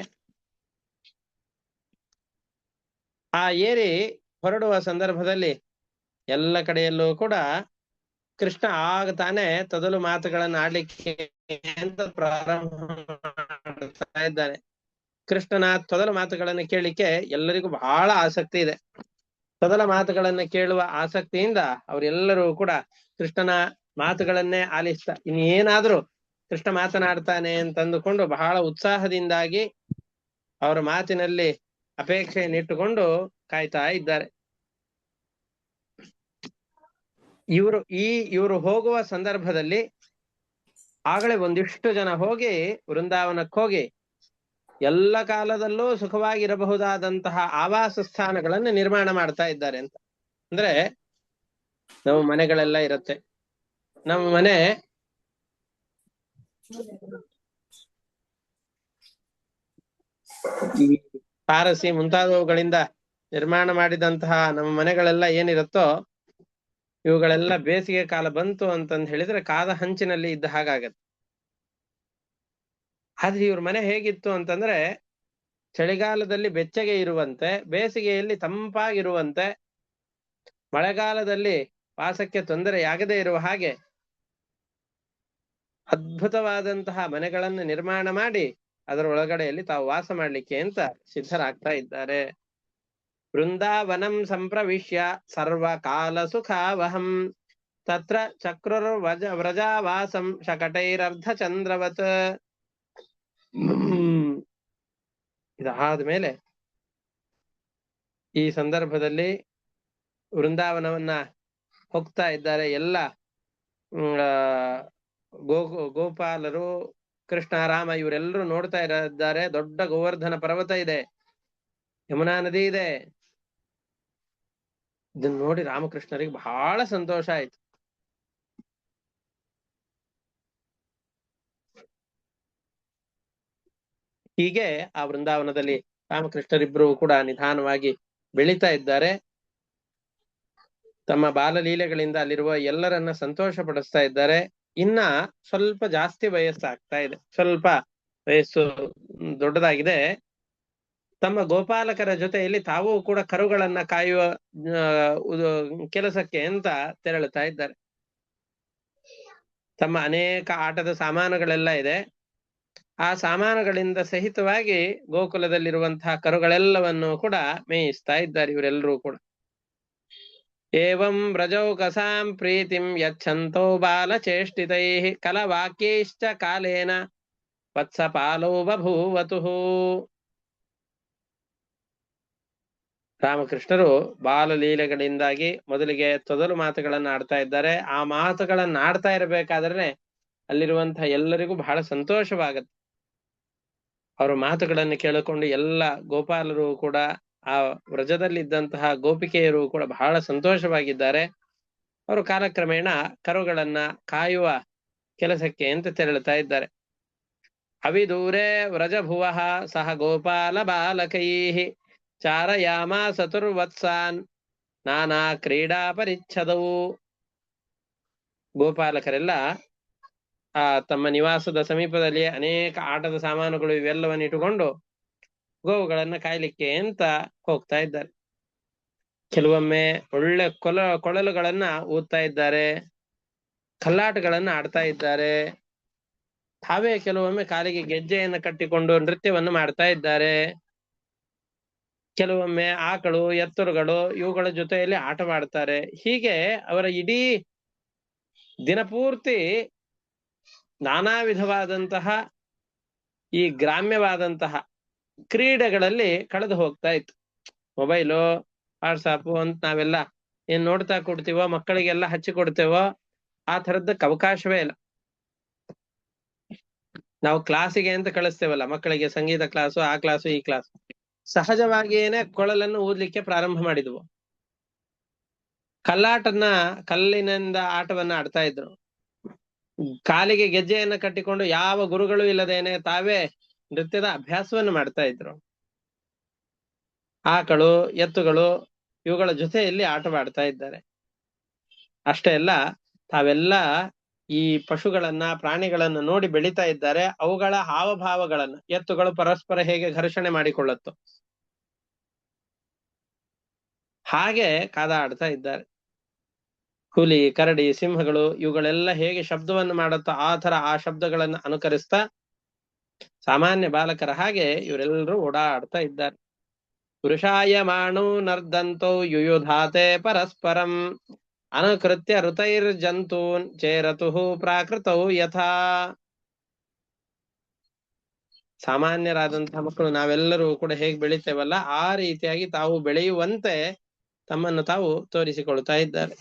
ಆ ಏರಿ ಹೊರಡುವ ಸಂದರ್ಭದಲ್ಲಿ ಎಲ್ಲ ಕಡೆಯಲ್ಲೂ ಕೂಡ ಕೃಷ್ಣ ಆಗ ತಾನೇ ತೊದಲು ಮಾತುಗಳನ್ನ ಆಡ್ಲಿಕ್ಕೆ ಅಂತ ಪ್ರಾರಂಭ ಮಾಡ್ತಾ ಇದ್ದಾನೆ. ಕೃಷ್ಣನ ತೊದಲ ಮಾತುಗಳನ್ನು ಕೇಳಲಿಕ್ಕೆ ಎಲ್ಲರಿಗೂ ಬಹಳ ಆಸಕ್ತಿ ಇದೆ. ತೊದಲ ಮಾತುಗಳನ್ನ ಕೇಳುವ ಆಸಕ್ತಿಯಿಂದ ಅವರೆಲ್ಲರೂ ಕೂಡ ಕೃಷ್ಣನ ಮಾತುಗಳನ್ನೇ ಆಲಿಸ್ತಾ ಇನ್ನೇನಾದ್ರೂ ಕೃಷ್ಣ ಮಾತನಾಡ್ತಾನೆ ಅಂತಂದುಕೊಂಡು ಬಹಳ ಉತ್ಸಾಹದಿಂದಾಗಿ ಅವರ ಮಾತಿನಲ್ಲಿ ಅಪೇಕ್ಷೆಯನ್ನಿಟ್ಟುಕೊಂಡು ಕಾಯ್ತಾ ಇದ್ದಾರೆ. ಇವರು ಹೋಗುವ ಸಂದರ್ಭದಲ್ಲಿ ಆಗಲೇ ಒಂದಿಷ್ಟು ಜನ ಹೋಗಿ ವೃಂದಾವನಕ್ಕೆ ಹೋಗಿ ಎಲ್ಲ ಕಾಲದಲ್ಲೂ ಸುಖವಾಗಿರಬಹುದಾದಂತಹ ಆವಾಸ ಸ್ಥಾನಗಳನ್ನು ನಿರ್ಮಾಣ ಮಾಡ್ತಾ ಇದ್ದಾರೆ ಅಂತ. ಅಂದ್ರೆ ನಮ್ಮ ಮನೆಗಳೆಲ್ಲ ಇರುತ್ತೆ. ನಮ್ಮ ಮನೆ ಪಾರಸಿ ಮುಂತಾದವುಗಳಿಂದ ನಿರ್ಮಾಣ ಮಾಡಿದಂತಹ ನಮ್ಮ ಮನೆಗಳೆಲ್ಲ ಏನಿರುತ್ತೋ ಇವುಗಳೆಲ್ಲ ಬೇಸಿಗೆ ಕಾಲ ಬಂತು ಅಂತಂದು ಹೇಳಿದ್ರೆ ಕಾದ ಹಂಚಿನಲ್ಲಿ ಇದ್ದ ಹಾಗಾಗತ್ತೆ. ಆದ್ರೆ ಇವ್ರ ಮನೆ ಹೇಗಿತ್ತು ಅಂತಂದ್ರೆ ಚಳಿಗಾಲದಲ್ಲಿ ಬೆಚ್ಚಗೆ ಇರುವಂತೆ, ಬೇಸಿಗೆಯಲ್ಲಿ ತಂಪಾಗಿರುವಂತೆ, ಮಳೆಗಾಲದಲ್ಲಿ ವಾಸಕ್ಕೆ ತೊಂದರೆಯಾಗದೇ ಇರುವ ಹಾಗೆ ಅದ್ಭುತವಾದಂತಹ ಮನೆಗಳನ್ನು ನಿರ್ಮಾಣ ಮಾಡಿ ಅದರ ಒಳಗಡೆಯಲ್ಲಿ ತಾವು ವಾಸ ಮಾಡ್ಲಿಕ್ಕೆ ಅಂತ ಸಿದ್ಧರಾಗ್ತಾ ಇದ್ದಾರೆ. ವೃಂದಾವನಂ ಸಂಪ್ರವಿಶ್ಯ ಸರ್ವಕಾಲ ಸುಖಾವಹಂ ತತ್ರ ಚಕ್ರುರ್ ವ್ರಜಾವಾಸಂ ಶಕಟೈರರ್ಧ ಚಂದ್ರವತ್. ಇದಾದ ಮೇಲೆ ಈ ಸಂದರ್ಭದಲ್ಲಿ ವೃಂದಾವನವನ್ನ ಹೋಗ್ತಾ ಇದ್ದಾರೆ. ಎಲ್ಲ ಗೋಪಾಲರು, ಕೃಷ್ಣ, ರಾಮ ಇವರೆಲ್ಲರೂ ನೋಡ್ತಾ ಇದ್ದಾರೆ. ದೊಡ್ಡ ಗೋವರ್ಧನ ಪರ್ವತ ಇದೆ, ಯಮುನಾ ನದಿ ಇದೆ. ಇದನ್ನ ನೋಡಿ ರಾಮಕೃಷ್ಣರಿಗೆ ಬಹಳ ಸಂತೋಷ ಆಯ್ತು. ಹೀಗೆ ಆ ವೃಂದಾವನದಲ್ಲಿ ರಾಮಕೃಷ್ಣರಿಬ್ರು ಕೂಡ ನಿಧಾನವಾಗಿ ಬೆಳೀತಾ ಇದ್ದಾರೆ. ತಮ್ಮ ಬಾಲಲೀಲೆಗಳಿಂದ ಅಲ್ಲಿರುವ ಎಲ್ಲರನ್ನ ಸಂತೋಷ ಪಡಿಸ್ತಾ ಇದ್ದಾರೆ. ಇನ್ನ ಸ್ವಲ್ಪ ಜಾಸ್ತಿ ವಯಸ್ಸಾಗ್ತಾ ಇದೆ, ಸ್ವಲ್ಪ ವಯಸ್ಸು ದೊಡ್ಡದಾಗಿದೆ. ತಮ್ಮ ಗೋಪಾಲಕರ ಜೊತೆಯಲ್ಲಿ ತಾವೂ ಕೂಡ ಕರುಗಳನ್ನ ಕಾಯುವ ಕೆಲಸಕ್ಕೆ ಅಂತ ತೆರಳುತ್ತಾ ಇದ್ದಾರೆ. ತಮ್ಮ ಅನೇಕ ಆಟದ ಸಾಮಾನುಗಳೆಲ್ಲ ಇದೆ. ಆ ಸಾಮಾನುಗಳಿಂದ ಸಹಿತವಾಗಿ ಗೋಕುಲದಲ್ಲಿರುವಂತಹ ಕರುಗಳೆಲ್ಲವನ್ನು ಕೂಡ ಮೇಯಿಸ್ತಾ ಇದ್ದಾರೆ ಇವರೆಲ್ಲರೂ ಕೂಡ. ಏವಂ ವ್ರಜೌಕಸಾಂ ಪ್ರೀತಿಂ ಯಚ್ಛಂತೋ ಬಾಲಚೇಷ್ಟಿತೈಃ ಕಲವಾಕ್ಯೈಶ್ಚ ಕಾಲೇನ ವತ್ಸಪಾಲೋ ಬಭೂವತುಃ. ರಾಮಕೃಷ್ಣರು ಬಾಲಲೀಲೆಗಳಿಂದಾಗಿ ಮೊದಲಿಗೆ ತೊದಲು ಮಾತುಗಳನ್ನ ಆಡ್ತಾ ಇದ್ದಾರೆ. ಆ ಮಾತುಗಳನ್ನ ಆಡ್ತಾ ಇರಬೇಕಾದ್ರೆ ಅಲ್ಲಿರುವಂತಹ ಎಲ್ಲರಿಗೂ ಬಹಳ ಸಂತೋಷವಾಗತ್ತೆ. ಅವರ ಮಾತುಗಳನ್ನು ಕೇಳಿಕೊಂಡು ಎಲ್ಲ ಗೋಪಾಲರು ಕೂಡ ಆ ವ್ರಜದಲ್ಲಿದ್ದಂತಹ ಗೋಪಿಕೆಯರು ಕೂಡ ಬಹಳ ಸಂತೋಷವಾಗಿದ್ದಾರೆ. ಅವರು ಕಾಲಕ್ರಮೇಣ ಕರುಗಳನ್ನ ಕಾಯುವ ಕೆಲಸಕ್ಕೆ ಅಂತ ತೆರಳುತ್ತಾ ಇದ್ದಾರೆ. ಅವಿದೂರೇ ವ್ರಜಭುವಃ ಸಹ ಗೋಪಾಲ ಬಾಲಕೈಃ ಚಾರಯಾಮ ಚತುರ್ವತ್ಸಾನ್ ನಾನಾ ಕ್ರೀಡಾ ಪರಿಚ್ಛದವು. ಗೋಪಾಲಕರೆಲ್ಲ ತಮ್ಮ ನಿವಾಸದ ಸಮೀಪದಲ್ಲಿ ಅನೇಕ ಆಟದ ಸಾಮಾನುಗಳು ಇವೆಲ್ಲವನ್ನು ಇಟ್ಟುಕೊಂಡು ಗೋವುಗಳನ್ನ ಕಾಯ್ಲಿಕ್ಕೆ ಅಂತ ಹೋಗ್ತಾ ಇದ್ದಾರೆ. ಕೆಲವೊಮ್ಮೆ ಒಳ್ಳೆ ಕೊಳಲುಗಳನ್ನ ಊದ್ತಾ ಇದ್ದಾರೆ, ಕಲ್ಲಾಟಗಳನ್ನ ಆಡ್ತಾ ಇದ್ದಾರೆ. ತಾವೇ ಕೆಲವೊಮ್ಮೆ ಕಾಲಿಗೆ ಗೆಜ್ಜೆಯನ್ನು ಕಟ್ಟಿಕೊಂಡು ನೃತ್ಯವನ್ನು ಮಾಡ್ತಾ ಇದ್ದಾರೆ. ಕೆಲವೊಮ್ಮೆ ಆಕಳು ಎತ್ತುರುಗಳು ಇವುಗಳ ಜೊತೆಯಲ್ಲಿ ಆಟವಾಡ್ತಾರೆ. ಹೀಗೆ ಅವರ ಇಡೀ ದಿನಪೂರ್ತಿ ನಾನಾ ವಿಧವಾದಂತಹ ಈ ಗ್ರಾಮ್ಯವಾದಂತಹ ಕ್ರೀಡೆಗಳಲ್ಲಿ ಕಳೆದು ಹೋಗ್ತಾ ಇತ್ತು. ಮೊಬೈಲು, ವಾಟ್ಸಾಪ್ ಅಂತ ನಾವೆಲ್ಲ ಏನ್ ನೋಡ್ತಾ ಕೊಡ್ತೀವೋ, ಮಕ್ಕಳಿಗೆಲ್ಲ ಹಚ್ಚಿ ಕೊಡ್ತೇವೋ, ಆ ಥರದ್ದಕ್ಕೆ ಅವಕಾಶವೇ ಇಲ್ಲ. ನಾವು ಕ್ಲಾಸಿಗೆ ಅಂತ ಕಳಿಸ್ತೇವಲ್ಲ ಮಕ್ಕಳಿಗೆ, ಸಂಗೀತ ಕ್ಲಾಸು, ಆ ಕ್ಲಾಸು ಈ ಕ್ಲಾಸು, ಸಹಜವಾಗಿಯೇನೆ ಕೊಳಲನ್ನು ಊದ್ಲಿಕ್ಕೆ ಪ್ರಾರಂಭ ಮಾಡಿದ್ವು. ಕಲ್ಲಿನಿಂದ ಆಟವನ್ನ ಆಡ್ತಾ ಇದ್ರು. ಕಾಲಿಗೆ ಗೆಜ್ಜೆಯನ್ನ ಕಟ್ಟಿಕೊಂಡು ಯಾವ ಗುರುಗಳು ಇಲ್ಲದೇನೆ ತಾವೇ ನೃತ್ಯದ ಅಭ್ಯಾಸವನ್ನು ಮಾಡ್ತಾ ಇದ್ರು. ಆಕಳು ಎತ್ತುಗಳು ಇವುಗಳ ಜೊತೆಯಲ್ಲಿ ಆಟವಾಡ್ತಾ ಇದ್ದಾರೆ. ಅಷ್ಟೇ ಅಲ್ಲ, ತಾವೆಲ್ಲ ಈ ಪಶುಗಳನ್ನ ಪ್ರಾಣಿಗಳನ್ನ ನೋಡಿ ಬೆಳೀತಾ ಇದ್ದಾರೆ. ಅವುಗಳ ಹಾವಭಾವಗಳನ್ನ, ಎತ್ತುಗಳು ಪರಸ್ಪರ ಹೇಗೆ ಘರ್ಷಣೆ ಮಾಡಿಕೊಳ್ಳುತ್ತೋ ಹಾಗೆ ಕಾದಾಡ್ತಾ ಇದ್ದಾರೆ. ಹುಲಿ, ಕರಡಿ, ಸಿಂಹಗಳು ಇವುಗಳೆಲ್ಲ ಹೇಗೆ ಶಬ್ದವನ್ನು ಮಾಡುತ್ತೋ ಆ ತರ ಆ ಶಬ್ದಗಳನ್ನು ಅನುಕರಿಸ್ತಾ ಸಾಮಾನ್ಯ ಬಾಲಕರ ಹಾಗೆ ಇವರೆಲ್ಲರೂ ಓಡಾಡ್ತಾ ಇದ್ದಾರೆ. ಪುರುಷಾಯಮಾಣೋ ನರ್ದಂತೋ ಯುಯುಧಾತೆ ಪರಸ್ಪರಂ ಅನುಕೃತ್ಯ ಋತೈರ್ಜಂತೂನ್ ಚೇರತು ಪ್ರಾಕೃತೌ ಯಥಾ. ಸಾಮಾನ್ಯರಾದಂತಹ ಮಕ್ಕಳು ನಾವೆಲ್ಲರೂ ಕೂಡ ಹೇಗೆ ಬೆಳಿತೇವಲ್ಲ ಆ ರೀತಿಯಾಗಿ ತಾವು ಬೆಳೆಯುವಂತೆ ತಮ್ಮನ್ನು ತಾವು ತೋರಿಸಿಕೊಳ್ತಾ ಇದ್ದಾರೆ.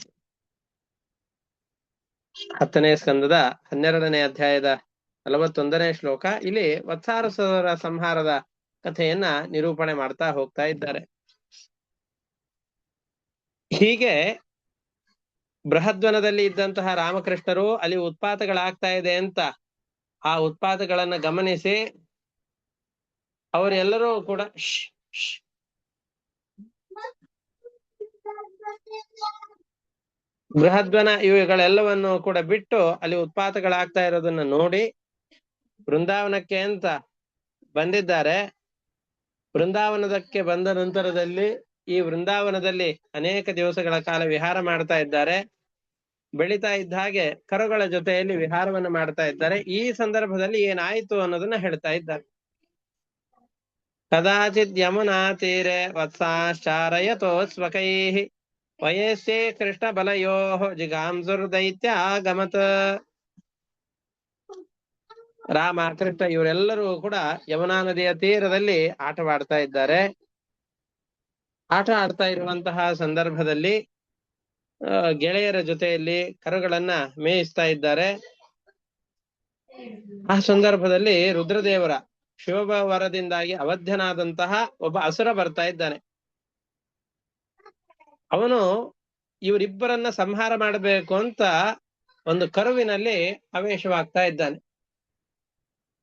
10ನೇ ಸ್ಕಂದದ 12ನೇ ಅಧ್ಯಾಯದ 41ನೇ ಶ್ಲೋಕ. ಇಲ್ಲಿ ವತ್ಸಾಸುರರ ಸಂಹಾರದ ಕಥೆಯನ್ನ ನಿರೂಪಣೆ ಮಾಡ್ತಾ ಹೋಗ್ತಾ ಇದ್ದಾರೆ. ಹೀಗೆ ಬೃಹದ್ವನದಲ್ಲಿ ಇದ್ದಂತಹ ರಾಮಕೃಷ್ಣರು ಅಲ್ಲಿ ಉತ್ಪಾತಗಳಾಗ್ತಾ ಇದೆ ಅಂತ ಆ ಉತ್ಪಾತಗಳನ್ನ ಗಮನಿಸಿ ಅವರೆಲ್ಲರೂ ಕೂಡ ಬೃಹದ್ವನ ಇವುಗಳೆಲ್ಲವನ್ನು ಕೂಡ ಬಿಟ್ಟು ಅಲ್ಲಿ ಉತ್ಪಾತಗಳಾಗ್ತಾ ಇರೋದನ್ನ ನೋಡಿ ಬೃಂದಾವನಕ್ಕೆ ಅಂತ ಬಂದಿದ್ದಾರೆ. ಬೃಂದಾವನದಕ್ಕೆ ಬಂದ ನಂತರದಲ್ಲಿ ಈ ವೃಂದಾವನದಲ್ಲಿ ಅನೇಕ ದಿವಸಗಳ ಕಾಲ ವಿಹಾರ ಮಾಡ್ತಾ ಇದ್ದಾರೆ. ಬೆಳೀತಾ ಇದ್ದ ಹಾಗೆ ಕರುಗಳ ಜೊತೆಯಲ್ಲಿ ವಿಹಾರವನ್ನು ಮಾಡ್ತಾ ಇದ್ದಾರೆ. ಈ ಸಂದರ್ಭದಲ್ಲಿ ಏನಾಯ್ತು ಅನ್ನೋದನ್ನ ಹೇಳ್ತಾ ಇದ್ದಾರೆ. ಕದಾಚಿತ್ ಯಮುನಾ ತೀರೆ ವತ್ಸಾಶ್ಚಾರಯತೋ ಸ್ವಕೈಃ ವಯಸ್ಸೇ ಕೃಷ್ಣ ಬಲಯೋ ಜಿಗಾಂಸುರ್ದೈತ್ಯ ಆಗಮತ್. ರಾಮ, ಕೃಷ್ಣ ಇವರೆಲ್ಲರೂ ಕೂಡ ಯಮುನಾ ನದಿಯ ತೀರದಲ್ಲಿ ಆಟವಾಡ್ತಾ ಇದ್ದಾರೆ. ಆಟ ಆಡ್ತಾ ಇರುವಂತಹ ಸಂದರ್ಭದಲ್ಲಿ ಗೆಳೆಯರ ಜೊತೆಯಲ್ಲಿ ಕರುಗಳನ್ನ ಮೇಯಿಸ್ತಾ ಇದ್ದಾರೆ. ಆ ಸಂದರ್ಭದಲ್ಲಿ ರುದ್ರದೇವರ ಶಿವವರದಿಂದಾಗಿ ಅವಧ್ಯನಾದಂತಹ ಒಬ್ಬ ಅಸುರ ಬರ್ತಾ ಇದ್ದಾನೆ. ಅವನು ಇವರಿಬ್ಬರನ್ನ ಸಂಹಾರ ಮಾಡಬೇಕು ಅಂತ ಒಂದು ಕರುವಿನಲ್ಲಿ ಆವೇಶವಾಗ್ತಾ ಇದ್ದಾನೆ.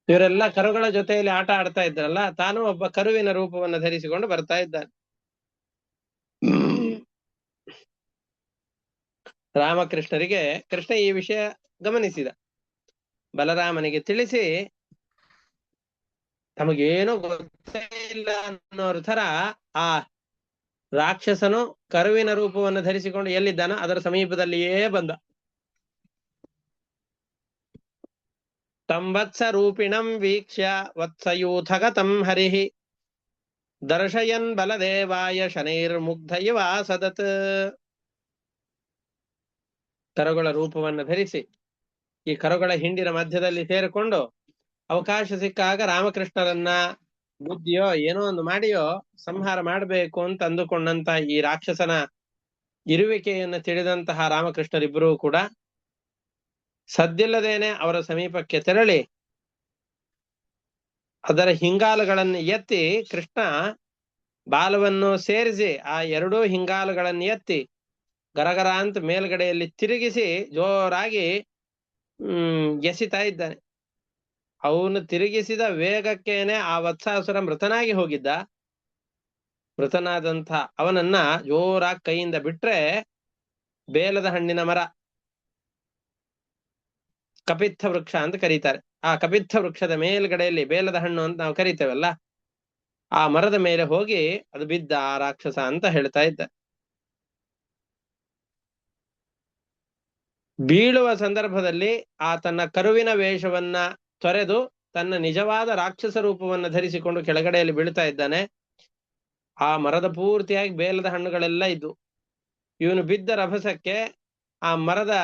ಇವರೆಲ್ಲ ಕರುಗಳ ಜೊತೆಯಲ್ಲಿ ಆಟ ಆಡ್ತಾ ಇದ್ರಲ್ಲ, ತಾನು ಒಬ್ಬ ಕರುವಿನ ರೂಪವನ್ನು ಧರಿಸಿಕೊಂಡು ಬರ್ತಾ ಇದ್ದಾನೆ. ರಾಮಕೃಷ್ಣರಿಗೆ ಕೃಷ್ಣ ಈ ವಿಷಯ ಗಮನಿಸಿದ. ಬಲರಾಮನಿಗೆ ತಿಳಿಸಿ ತಮಗೇನೋ ಗೊತ್ತೇ ಇಲ್ಲ ಅನ್ನೋರ ತರ ಆ ರಾಕ್ಷಸನು ಕರುವಿನ ರೂಪವನ್ನು ಧರಿಸಿಕೊಂಡು ಎಲ್ಲಿದ್ದಾನೋ ಅದರ ಸಮೀಪದಲ್ಲಿಯೇ ಬಂದ. ತಂವತ್ಸ ರೂಪಿಣಂ ವೀಕ್ಷ್ಯ ವತ್ಸಯೂಥಗತಂ ಹರಿಃ ದರ್ಶಯನ್ ಬಲದೇವಾಯ ಶನೈರ್ಮುಗ್ಧೈವ ಸದತ್. ಕರುಗಳ ರೂಪವನ್ನು ಧರಿಸಿ ಈ ಕರುಗಳ ಹಿಂಡಿನ ಮಧ್ಯದಲ್ಲಿ ಸೇರಿಕೊಂಡು ಅವಕಾಶ ಸಿಕ್ಕಾಗ ರಾಮಕೃಷ್ಣರನ್ನ ಬುದ್ಧಿಯೋ ಏನೋ ಒಂದು ಮಾಡಿಯೋ ಸಂಹಾರ ಮಾಡಬೇಕು ಅಂತ ಅಂದುಕೊಂಡಂತ ಈ ರಾಕ್ಷಸನ ಇರುವಿಕೆಯನ್ನು ತಿಳಿದಂತಹ ರಾಮಕೃಷ್ಣರಿಬ್ಬರೂ ಕೂಡ ಸದ್ದಿಲ್ಲದೇನೆ ಅವರ ಸಮೀಪಕ್ಕೆ ತೆರಳಿ ಅದರ ಹಿಂಗಾಲುಗಳನ್ನು ಎತ್ತಿ ಕೃಷ್ಣ ಬಾಲವನ್ನು ಸೇರಿಸಿ ಆ ಎರಡೂ ಹಿಂಗಾಲುಗಳನ್ನು ಎತ್ತಿ ಗರಗರ ಅಂತ ಮೇಲ್ಗಡೆಯಲ್ಲಿ ತಿರುಗಿಸಿ ಜೋರಾಗಿ ಎಸಿತಾ ಇದ್ದಾನೆ. ಅವನು ತಿರುಗಿಸಿದ ವೇಗಕ್ಕೇನೆ ಆ ವತ್ಸಾಸುರ ಮೃತನಾಗಿ ಹೋಗಿದ್ದ. ಮೃತನಾದಂಥ ಅವನನ್ನ ಜೋರಾಗಿ ಕೈಯಿಂದ ಬಿಟ್ರೆ ಬೇಲದ ಹಣ್ಣಿನ ಮರ, ಕಪಿತ್ಥ ವೃಕ್ಷ ಅಂತ ಕರೀತಾರೆ. ಆ ಕಪಿತ್ಥ ವೃಕ್ಷದ ಮೇಲ್ಗಡೆಯಲ್ಲಿ ಬೇಲದ ಹಣ್ಣು ಅಂತ ನಾವು ಕರಿತೇವಲ್ಲ, ಆ ಮರದ ಮೇಲೆ ಹೋಗಿ ಅದು ಬಿದ್ದ ಆ ರಾಕ್ಷಸ ಅಂತ ಹೇಳ್ತಾ ಇದ್ದ. ಬೀಳುವ ಸಂದರ್ಭದಲ್ಲಿ ಆ ತನ್ನ ಕರುವಿನ ವೇಷವನ್ನ ತೊರೆದು ತನ್ನ ನಿಜವಾದ ರಾಕ್ಷಸ ರೂಪವನ್ನು ಧರಿಸಿಕೊಂಡು ಕೆಳಗಡೆಯಲ್ಲಿ ಬೀಳ್ತಾ ಇದ್ದಾನೆ. ಆ ಮರದ ಪೂರ್ತಿಯಾಗಿ ಬೇಲದ ಹಣ್ಣುಗಳೆಲ್ಲ ಇದ್ದು, ಇವನು ಬಿದ್ದ ರಭಸಕ್ಕೆ ಆ ಮರದ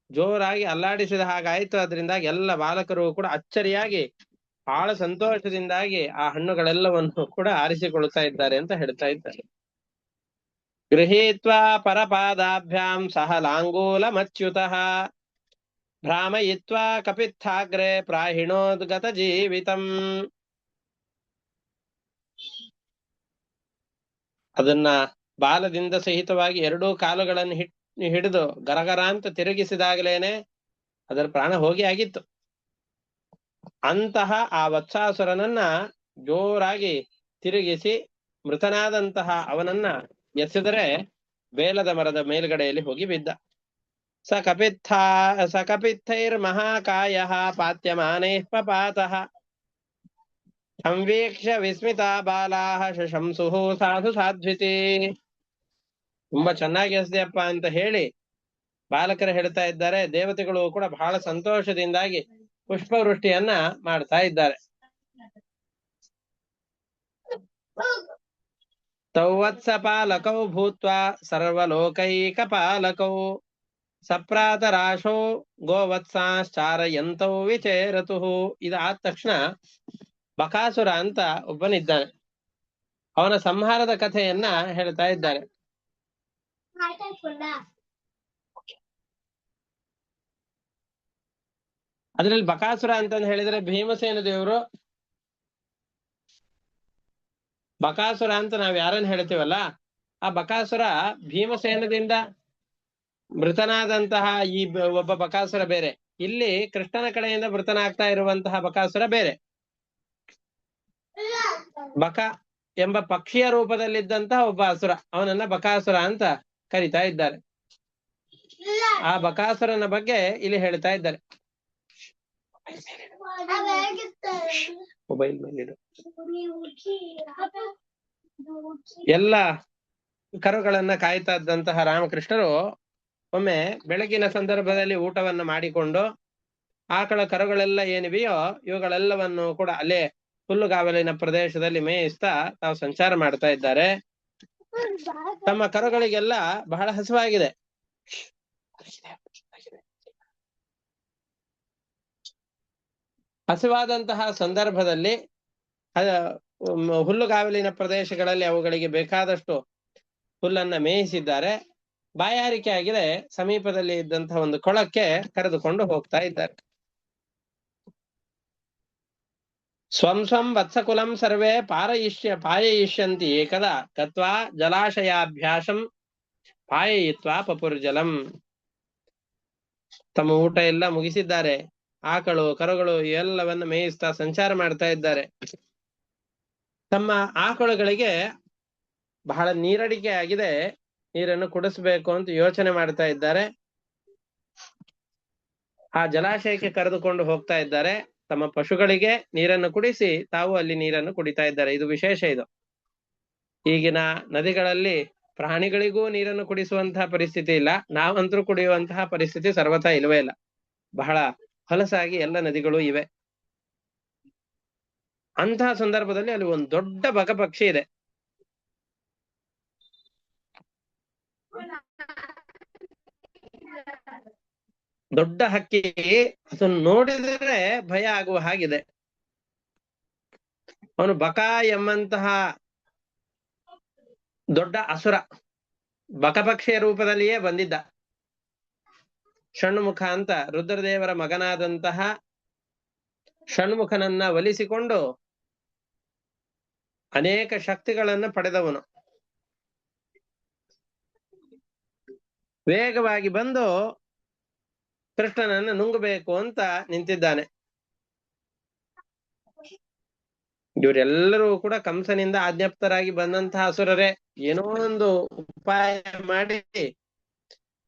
ಜೋರಾಗಿ ಅಲ್ಲಾಡಿಸಿದ ಹಾಗಾಯ್ತು. ಅದರಿಂದಾಗಿ ಎಲ್ಲ ಬಾಲಕರು ಕೂಡ ಅಚ್ಚರಿಯಾಗಿ ಬಹಳ ಸಂತೋಷದಿಂದಾಗಿ ಆ ಹಣ್ಣುಗಳೆಲ್ಲವನ್ನು ಕೂಡ ಆರಿಸಿಕೊಳ್ತಾ ಇದ್ದಾರೆ ಅಂತ ಹೇಳ್ತಾ ಇದ್ದಾರೆ. ಗೃಹೀತ್ವಾ ಪರಪಾದಾಭ್ಯಾಂ ಸಹ ಲಾಂಗೂಲ ಮಚ್ಯುತಃ ಭ್ರಾಮಯಿತ್ವಾ ಕಪಿತ್ಥಾಗ್ರೆ ಪ್ರಾಹಿಣೋದ್ಗತ ಜೀವಿತಂ. ಅದನ್ನ ಬಾಲದಿಂದ ಸಹಿತವಾಗಿ ಎರಡೂ ಕಾಲುಗಳನ್ನು ಹಿಡಿದು ಗರಗರ ಅಂತ ತಿರುಗಿಸಿದಾಗಲೇನೆ ಅದರ ಪ್ರಾಣ ಹೋಗಿ ಆಗಿತ್ತು. ಅಂತಹ ಆ ವತ್ಸಾಸುರನನ್ನ ಜೋರಾಗಿ ತಿರುಗಿಸಿ ಮೃತನಾದಂತಹ ಅವನನ್ನ ಎಸೆದರೆ ಬೇಲದ ಮರದ ಮೇಲ್ಗಡೆಯಲ್ಲಿ ಹೋಗಿ ಬಿದ್ದ. ಸ ಕಪಿತ್ಥೈರ್ ಮಹಾಕಾಯ ಪಾತ್ಯಮಾನೈಃ ಪಪಾತಃ ಸಂವೀಕ್ಷ್ಯ ವಿಸ್ಮಿತಾ ಬಾಲಾಹ ಶಶಂಸುಃ ಸಾಧು ಸಾಧ್ವಿತಿ. ತುಂಬಾ ಚೆನ್ನಾಗಿ ಎಸ್ದೆಯಪ್ಪ ಅಂತ ಹೇಳಿ ಬಾಲಕರು ಹೇಳ್ತಾ ಇದ್ದಾರೆ. ದೇವತೆಗಳು ಕೂಡ ಬಹಳ ಸಂತೋಷದಿಂದಾಗಿ ಪುಷ್ಪವೃಷ್ಟಿಯನ್ನ ಮಾಡ್ತಾ ಇದ್ದಾರೆ. ತೌವತ್ಸ ಪಾಲಕೌ ಭೂತ್ವಾ ಸರ್ವಲೋಕೈಕ ಪಾಲಕೌ ಸಪ್ರಾತರಾಶೋ ಗೋವತ್ಸಾಶ್ಚಾರಯಂತೌ ವಿಚೇರತುಃ. ಇದಾದ ತಕ್ಷಣ ಬಕಾಸುರ ಅಂತ ಒಬ್ಬನಿದ್ದಾನೆ. ಅವನ ಸಂಹಾರದ ಕಥೆಯನ್ನ ಹೇಳ್ತಾ ಇದ್ದಾರೆ. ಅದ್ರಲ್ಲಿ ಬಕಾಸುರ ಅಂತಂದು ಹೇಳಿದ್ರೆ ಭೀಮಸೇನ ದೇವರು ಬಕಾಸುರ ಅಂತ ನಾವ್ ಯಾರನ್ನ ಹೇಳ್ತೀವಲ್ಲ, ಆ ಬಕಾಸುರ ಭೀಮಸೇನದಿಂದ ಮೃತನಾದಂತಹ ಈ ಒಬ್ಬ ಬಕಾಸುರ ಬೇರೆ, ಇಲ್ಲಿ ಕೃಷ್ಣನ ಕಡೆಯಿಂದ ಮೃತನಾಗ್ತಾ ಇರುವಂತಹ ಬಕಾಸುರ ಬೇರೆ. ಬಕ ಎಂಬ ಪಕ್ಷಿಯ ರೂಪದಲ್ಲಿದ್ದಂತಹ ಒಬ್ಬ ಅಸುರ, ಅವನನ್ನ ಬಕಾಸುರ ಅಂತ ಕರಿತಾ ಇದ್ದಾರೆ. ಆ ಬಕಾಸುರನ ಬಗ್ಗೆ ಇಲ್ಲಿ ಹೇಳ್ತಾ ಇದ್ದಾರೆ. ಮೊಬೈಲ್ ಮೇಲಿಡು. ಎಲ್ಲ ಕರುಗಳನ್ನ ಕಾಯ್ತಾ ಇದ್ದಂತಹ ರಾಮಕೃಷ್ಣರು ಒಮ್ಮೆ ಬೆಳಗಿನ ಸಂದರ್ಭದಲ್ಲಿ ಊಟವನ್ನ ಮಾಡಿಕೊಂಡು ಆಕಳ ಕರುಗಳೆಲ್ಲ ಏನಿವೆಯೋ ಇವುಗಳೆಲ್ಲವನ್ನು ಕೂಡ ಅಲ್ಲೇ ಹುಲ್ಲುಗಾವಲಿನ ಪ್ರದೇಶದಲ್ಲಿ ಮೇಯಿಸ್ತಾ ತಾವು ಸಂಚಾರ ಮಾಡ್ತಾ ಇದ್ದಾರೆ. ತಮ್ಮ ಕರುಗಳಿಗೆಲ್ಲ ಬಹಳ ಹಸುವಾಗಿದೆ. ಹಸಿವಾದಂತಹ ಸಂದರ್ಭದಲ್ಲಿ ಹುಲ್ಲುಗಾವಲಿನ ಪ್ರದೇಶಗಳಲ್ಲಿ ಅವುಗಳಿಗೆ ಬೇಕಾದಷ್ಟು ಹುಲ್ಲನ್ನ ಮೇಯಿಸಿದ್ದಾರೆ. ಬಾಯಾರಿಕೆ ಆಗಿದೆ. ಸಮೀಪದಲ್ಲಿ ಇದ್ದಂತಹ ಒಂದು ಕೊಳಕ್ಕೆ ಕರೆದುಕೊಂಡು ಹೋಗ್ತಾ ಇದ್ದಾರೆ. ಸ್ವಂ ಸ್ವಂ ವತ್ಸಕುಲಂ ಸರ್ವೇ ಪಾಯಯಿಷ್ಯಂತಿ ಏಕದಾ ಗತ್ವಾ ಜಲಾಶಯಾಭ್ಯಾಸಂ ಪಾಯಯಿತ್ವಾ ಪಪುರ್ಜಲಂ. ತಮ್ಮ ಊಟ ಎಲ್ಲ ಮುಗಿಸಿದ್ದಾರೆ. ಆಕಳು ಕರುಗಳು ಎಲ್ಲವನ್ನ ಮೇಯಿಸ್ತಾ ಸಂಚಾರ ಮಾಡ್ತಾ ಇದ್ದಾರೆ. ತಮ್ಮ ಆಕಳುಗಳಿಗೆ ಬಹಳ ನೀರಡಿಕೆ ಆಗಿದೆ, ನೀರನ್ನು ಕುಡಿಸ್ಬೇಕು ಅಂತ ಯೋಚನೆ ಮಾಡ್ತಾ ಇದ್ದಾರೆ. ಆ ಜಲಾಶಯಕ್ಕೆ ಕರೆದುಕೊಂಡು ಹೋಗ್ತಾ ಇದ್ದಾರೆ. ತಮ್ಮ ಪಶುಗಳಿಗೆ ನೀರನ್ನು ಕುಡಿಸಿ ತಾವು ಅಲ್ಲಿ ನೀರನ್ನು ಕುಡಿತಾ ಇದ್ದಾರೆ. ಇದು ವಿಶೇಷ. ಇದು ಈಗಿನ ನದಿಗಳಲ್ಲಿ ಪ್ರಾಣಿಗಳಿಗೂ ನೀರನ್ನು ಕುಡಿಸುವಂತಹ ಪರಿಸ್ಥಿತಿ ಇಲ್ಲ. ನಾವಂತರೂ ಕುಡಿಯುವಂತಹ ಪರಿಸ್ಥಿತಿ ಸರ್ವಥಾ ಇಲ್ಲವೇ ಇಲ್ಲ. ಬಹಳ ಹೊಲಸಾಗಿ ಎಲ್ಲ ನದಿಗಳು ಇವೆ. ಅಂತಹ ಸಂದರ್ಭದಲ್ಲಿ ಅಲ್ಲಿ ಒಂದು ದೊಡ್ಡ ಬಕಪಕ್ಷಿ ಇದೆ. ದೊಡ್ಡ ಹಕ್ಕಿ. ಅದನ್ನು ನೋಡಿದರೆ ಭಯ ಆಗುವ ಹಾಗಿದೆ. ಅವನು ಬಕ ಎಂಬಂತಹ ದೊಡ್ಡ ಅಸುರ ಬಕಪಕ್ಷಿಯ ರೂಪದಲ್ಲಿಯೇ ಬಂದಿದ್ದ. ಷಣ್ಮುಖ ಅಂತ ರುದ್ರದೇವರ ಮಗನಾದಂತಹ ಷಣ್ಮುಖನನ್ನ ಒಲಿಸಿಕೊಂಡು ಅನೇಕ ಶಕ್ತಿಗಳನ್ನ ಪಡೆದವನು. ವೇಗವಾಗಿ ಬಂದು ಕೃಷ್ಣನನ್ನು ನುಂಗಬೇಕು ಅಂತ ನಿಂತಿದ್ದಾನೆ. ಇವರೆಲ್ಲರೂ ಕೂಡ ಕಂಸನಿಂದ ಆಜ್ಞಾಪ್ತರಾಗಿ ಬಂದಂತಹ ಅಸುರರೇ. ಏನೋ ಒಂದು ಉಪಾಯ ಮಾಡಿ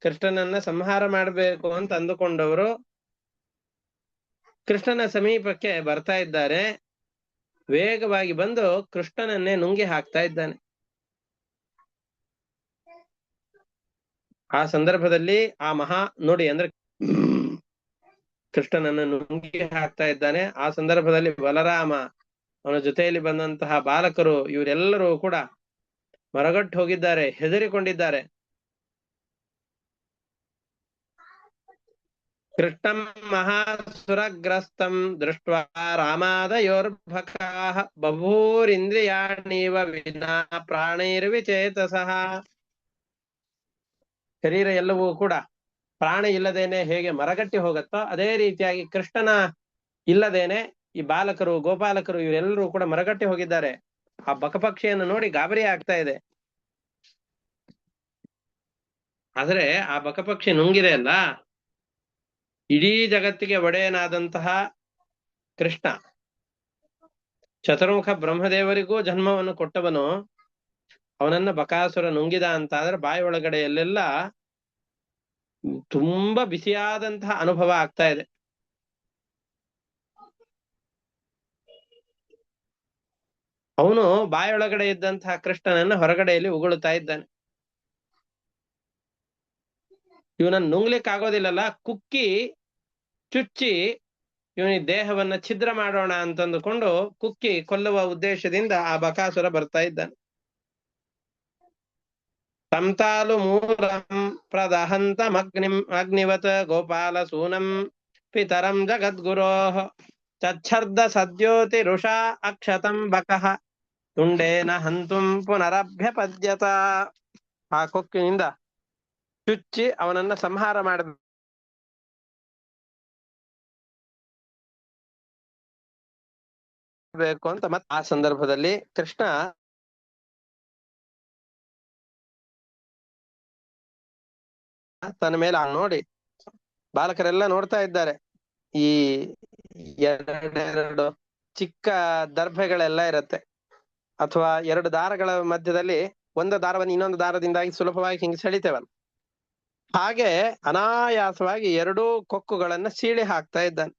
ಕೃಷ್ಣನನ್ನ ಸಂಹಾರ ಮಾಡಬೇಕು ಅಂತ ಅಂದುಕೊಂಡವರು ಕೃಷ್ಣನ ಸಮೀಪಕ್ಕೆ ಬರ್ತಾ ಇದ್ದಾರೆ. ವೇಗವಾಗಿ ಬಂದು ಕೃಷ್ಣನನ್ನೇ ನುಂಗಿ ಹಾಕ್ತಾ ಇದ್ದಾನೆ. ಆ ಸಂದರ್ಭದಲ್ಲಿ ಆ ಮಹಾ ನೋಡಿ ಅಂದ್ರೆ ಕೃಷ್ಣನನ್ನು ನುಂಗಿ ಹಾಕ್ತಾ ಇದ್ದಾನೆ. ಆ ಸಂದರ್ಭದಲ್ಲಿ ಬಲರಾಮ, ಅವನ ಜೊತೆಯಲ್ಲಿ ಬಂದಂತಹ ಬಾಲಕರು, ಇವರೆಲ್ಲರೂ ಕೂಡ ಮರಗಟ್ಟು ಹೋಗಿದ್ದಾರೆ, ಹೆದರಿಕೊಂಡಿದ್ದಾರೆ. ಕೃಷ್ಣಂ ಮಹಾಸುರಗ್ರಸ್ತಂ ದೃಷ್ಟ್ವಾ ರಾಮಾದಯೋರ್ಭಕಾಃ ಬಭೂರಿಂದ್ರಿಯಾಣೀವ ವಿನಾ ಪ್ರಾಣೈರ್ವಿಚೇತಸಃ. ಶರೀರ ಎಲ್ಲವೂ ಕೂಡ ಪ್ರಾಣ ಇಲ್ಲದೇನೆ ಹೇಗೆ ಮರಗಟ್ಟಿ ಹೋಗುತ್ತೋ ಅದೇ ರೀತಿಯಾಗಿ ಕೃಷ್ಣನ ಇಲ್ಲದೇನೆ ಈ ಬಾಲಕರು, ಗೋಪಾಲಕರು ಇವರೆಲ್ಲರೂ ಕೂಡ ಮರಗಟ್ಟಿ ಹೋಗಿದ್ದಾರೆ. ಆ ಬಕಪಕ್ಷಿಯನ್ನು ನೋಡಿ ಗಾಬರಿ ಆಗ್ತಾ ಇದೆ. ಆದ್ರೆ ಆ ಬಕಪಕ್ಷಿ ನುಂಗಿದೆ ಅಲ್ಲ, ಇಡೀ ಜಗತ್ತಿಗೆ ಒಡೆಯನಾದಂತಹ ಕೃಷ್ಣ, ಚತುರ್ಮುಖ ಬ್ರಹ್ಮದೇವರಿಗೂ ಜನ್ಮವನ್ನು ಕೊಟ್ಟವನು, ಅವನನ್ನ ಬಕಾಸುರ ನುಂಗಿದ ಅಂತ ಆದ್ರೆ ಬಾಯಿ ಒಳಗಡೆ ಎಲ್ಲೆಲ್ಲ ತುಂಬಾ ಬಿಸಿಯಾದಂತಹ ಅನುಭವ ಆಗ್ತಾ ಇದೆ. ಅವನು ಬಾಯೊಳಗಡೆ ಇದ್ದಂತಹ ಕೃಷ್ಣನನ್ನ ಹೊರಗಡೆಯಲ್ಲಿ ಉಗುಳುತ್ತಾ ಇದ್ದಾನೆ. ಇವನನ್ನು ನುಂಗ್ಲಿಕ್ಕೆ ಆಗೋದಿಲ್ಲಲ್ಲ, ಕುಕ್ಕಿ ಚುಚ್ಚಿ ಇವನಿಗೆ ದೇಹವನ್ನ ಛಿದ್ರ ಮಾಡೋಣ ಅಂತಂದುಕೊಂಡು ಕುಕ್ಕಿ ಕೊಲ್ಲುವ ಉದ್ದೇಶದಿಂದ ಆ ಬಕಾಸುರ ಬರ್ತಾ ಇದ್ದಾನೆ. ತಂತಾಲು ಮೂಲಂ ಪ್ರದಹಂತಮಗ್ನಿಂ ಅಗ್ನಿವತ್ ಗೋಪಾಲ ಸೂನಂ ಪಿತರಂ ಜಗದ್ಗುರೋಃ ಚಚ್ಛರ್ದ ಸದ್ಯೋತಿ ರುಷಾ ಅಕ್ಷತಂ ಬಕಃ ತುಂಡೇನ ಹಂತುಂ ಪುನರಭ್ಯಪದ್ಯತ. ಆ ಕೊಕ್ಕಿನಿಂದ ಚುಚ್ಚಿ ಅವನನ್ನ ಸಂಹಾರ ಮಾಡಬೇಕು ಅಂತ ಮತ್ತೆ ಆ ಸಂದರ್ಭದಲ್ಲಿ ಕೃಷ್ಣ ತನ್ನ ಮೇಲೆ ನೋಡಿ ಬಾಲಕರೆಲ್ಲ ನೋಡ್ತಾ ಇದ್ದಾರೆ. ಈ ಎರಡೆರಡು ಚಿಕ್ಕ ದರ್ಭೆಗಳೆಲ್ಲ ಇರತ್ತೆ, ಅಥವಾ ಎರಡು ದಾರಗಳ ಮಧ್ಯದಲ್ಲಿ ಒಂದು ದಾರವನ್ನು ಇನ್ನೊಂದು ದಾರದಿಂದಾಗಿ ಸುಲಭವಾಗಿ ಹಿಂಗೆ ಸೆಳಿತೇವಲ್ಲ, ಹಾಗೆ ಅನಾಯಾಸವಾಗಿ ಎರಡೂ ಕೊಕ್ಕುಗಳನ್ನ ಸೀಳಿ ಹಾಕ್ತಾ ಇದ್ದಾನೆ.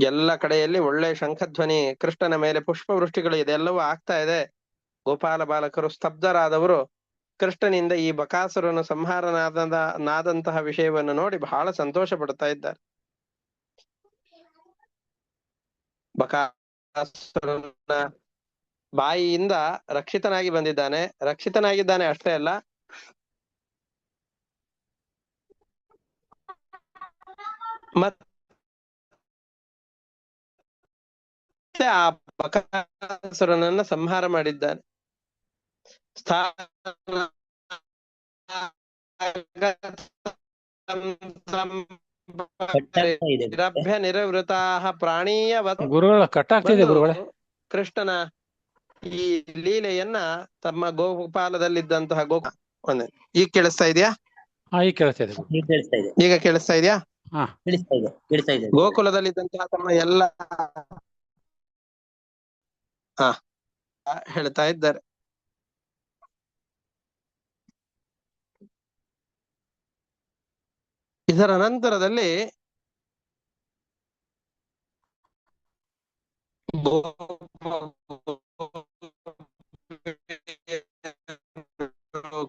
ಎಲ್ಲ ಕಡೆಯಲ್ಲಿ ಒಳ್ಳೆ ಶಂಖಧ್ವನಿ, ಕೃಷ್ಣನ ಮೇಲೆ ಪುಷ್ಪವೃಷ್ಟಿಗಳು ಇದೆಲ್ಲವೂ ಆಗ್ತಾ ಇದೆ. ಗೋಪಾಲ ಬಾಲಕರು ಸ್ತಬ್ಧರಾದವರು ಕೃಷ್ಣನಿಂದ ಈ ಬಕಾಸುರನ ಸಂಹಾರನಾದಂತಹ ವಿಷಯವನ್ನು ನೋಡಿ ಬಹಳ ಸಂತೋಷ ಪಡ್ತಾ ಇದ್ದಾರೆ. ಬಕಾಸುರನ ಬಾಯಿಯಿಂದ ರಕ್ಷಿತನಾಗಿದ್ದಾನೆ ಅಷ್ಟೇ ಅಲ್ಲ, ಮತ್ತೆ ಆ ಬಕಾಸುರನನ್ನ ಸಂಹಾರ ಮಾಡಿದ್ದಾನೆ. ನಿರವೃತಾಃ ಪ್ರಾಣೀಯವತ್ ಗುರುಗಳ ಕಟ್ಟಾಗ್ತಿದೆ ಗುರುಗಳೇ. ಕೃಷ್ಣನ ಈ ಲೀಲೆಯನ್ನ ತಮ್ಮ ಗೋಪಾಲದಲ್ಲಿದ್ದಂತಹ ಒಂದೇ ಈಗ ಕೇಳಿಸ್ತಾ ಇದೆಯಾ? ಈಗ ಕೇಳಿಸ್ತಾ ಇದೆ. ಈಗ ಕೇಳಿಸ್ತಾ ಇದೆಯಾ? ಕೇಳಿಸ್ತಾ ಇದೆ. ಗೋಕುಲದಲ್ಲಿದ್ದಂತಹ ತಮ್ಮ ಎಲ್ಲ ಹೇಳ್ತಾ ಇದ್ದಾರೆ. ಇದರ ನಂತರದಲ್ಲಿ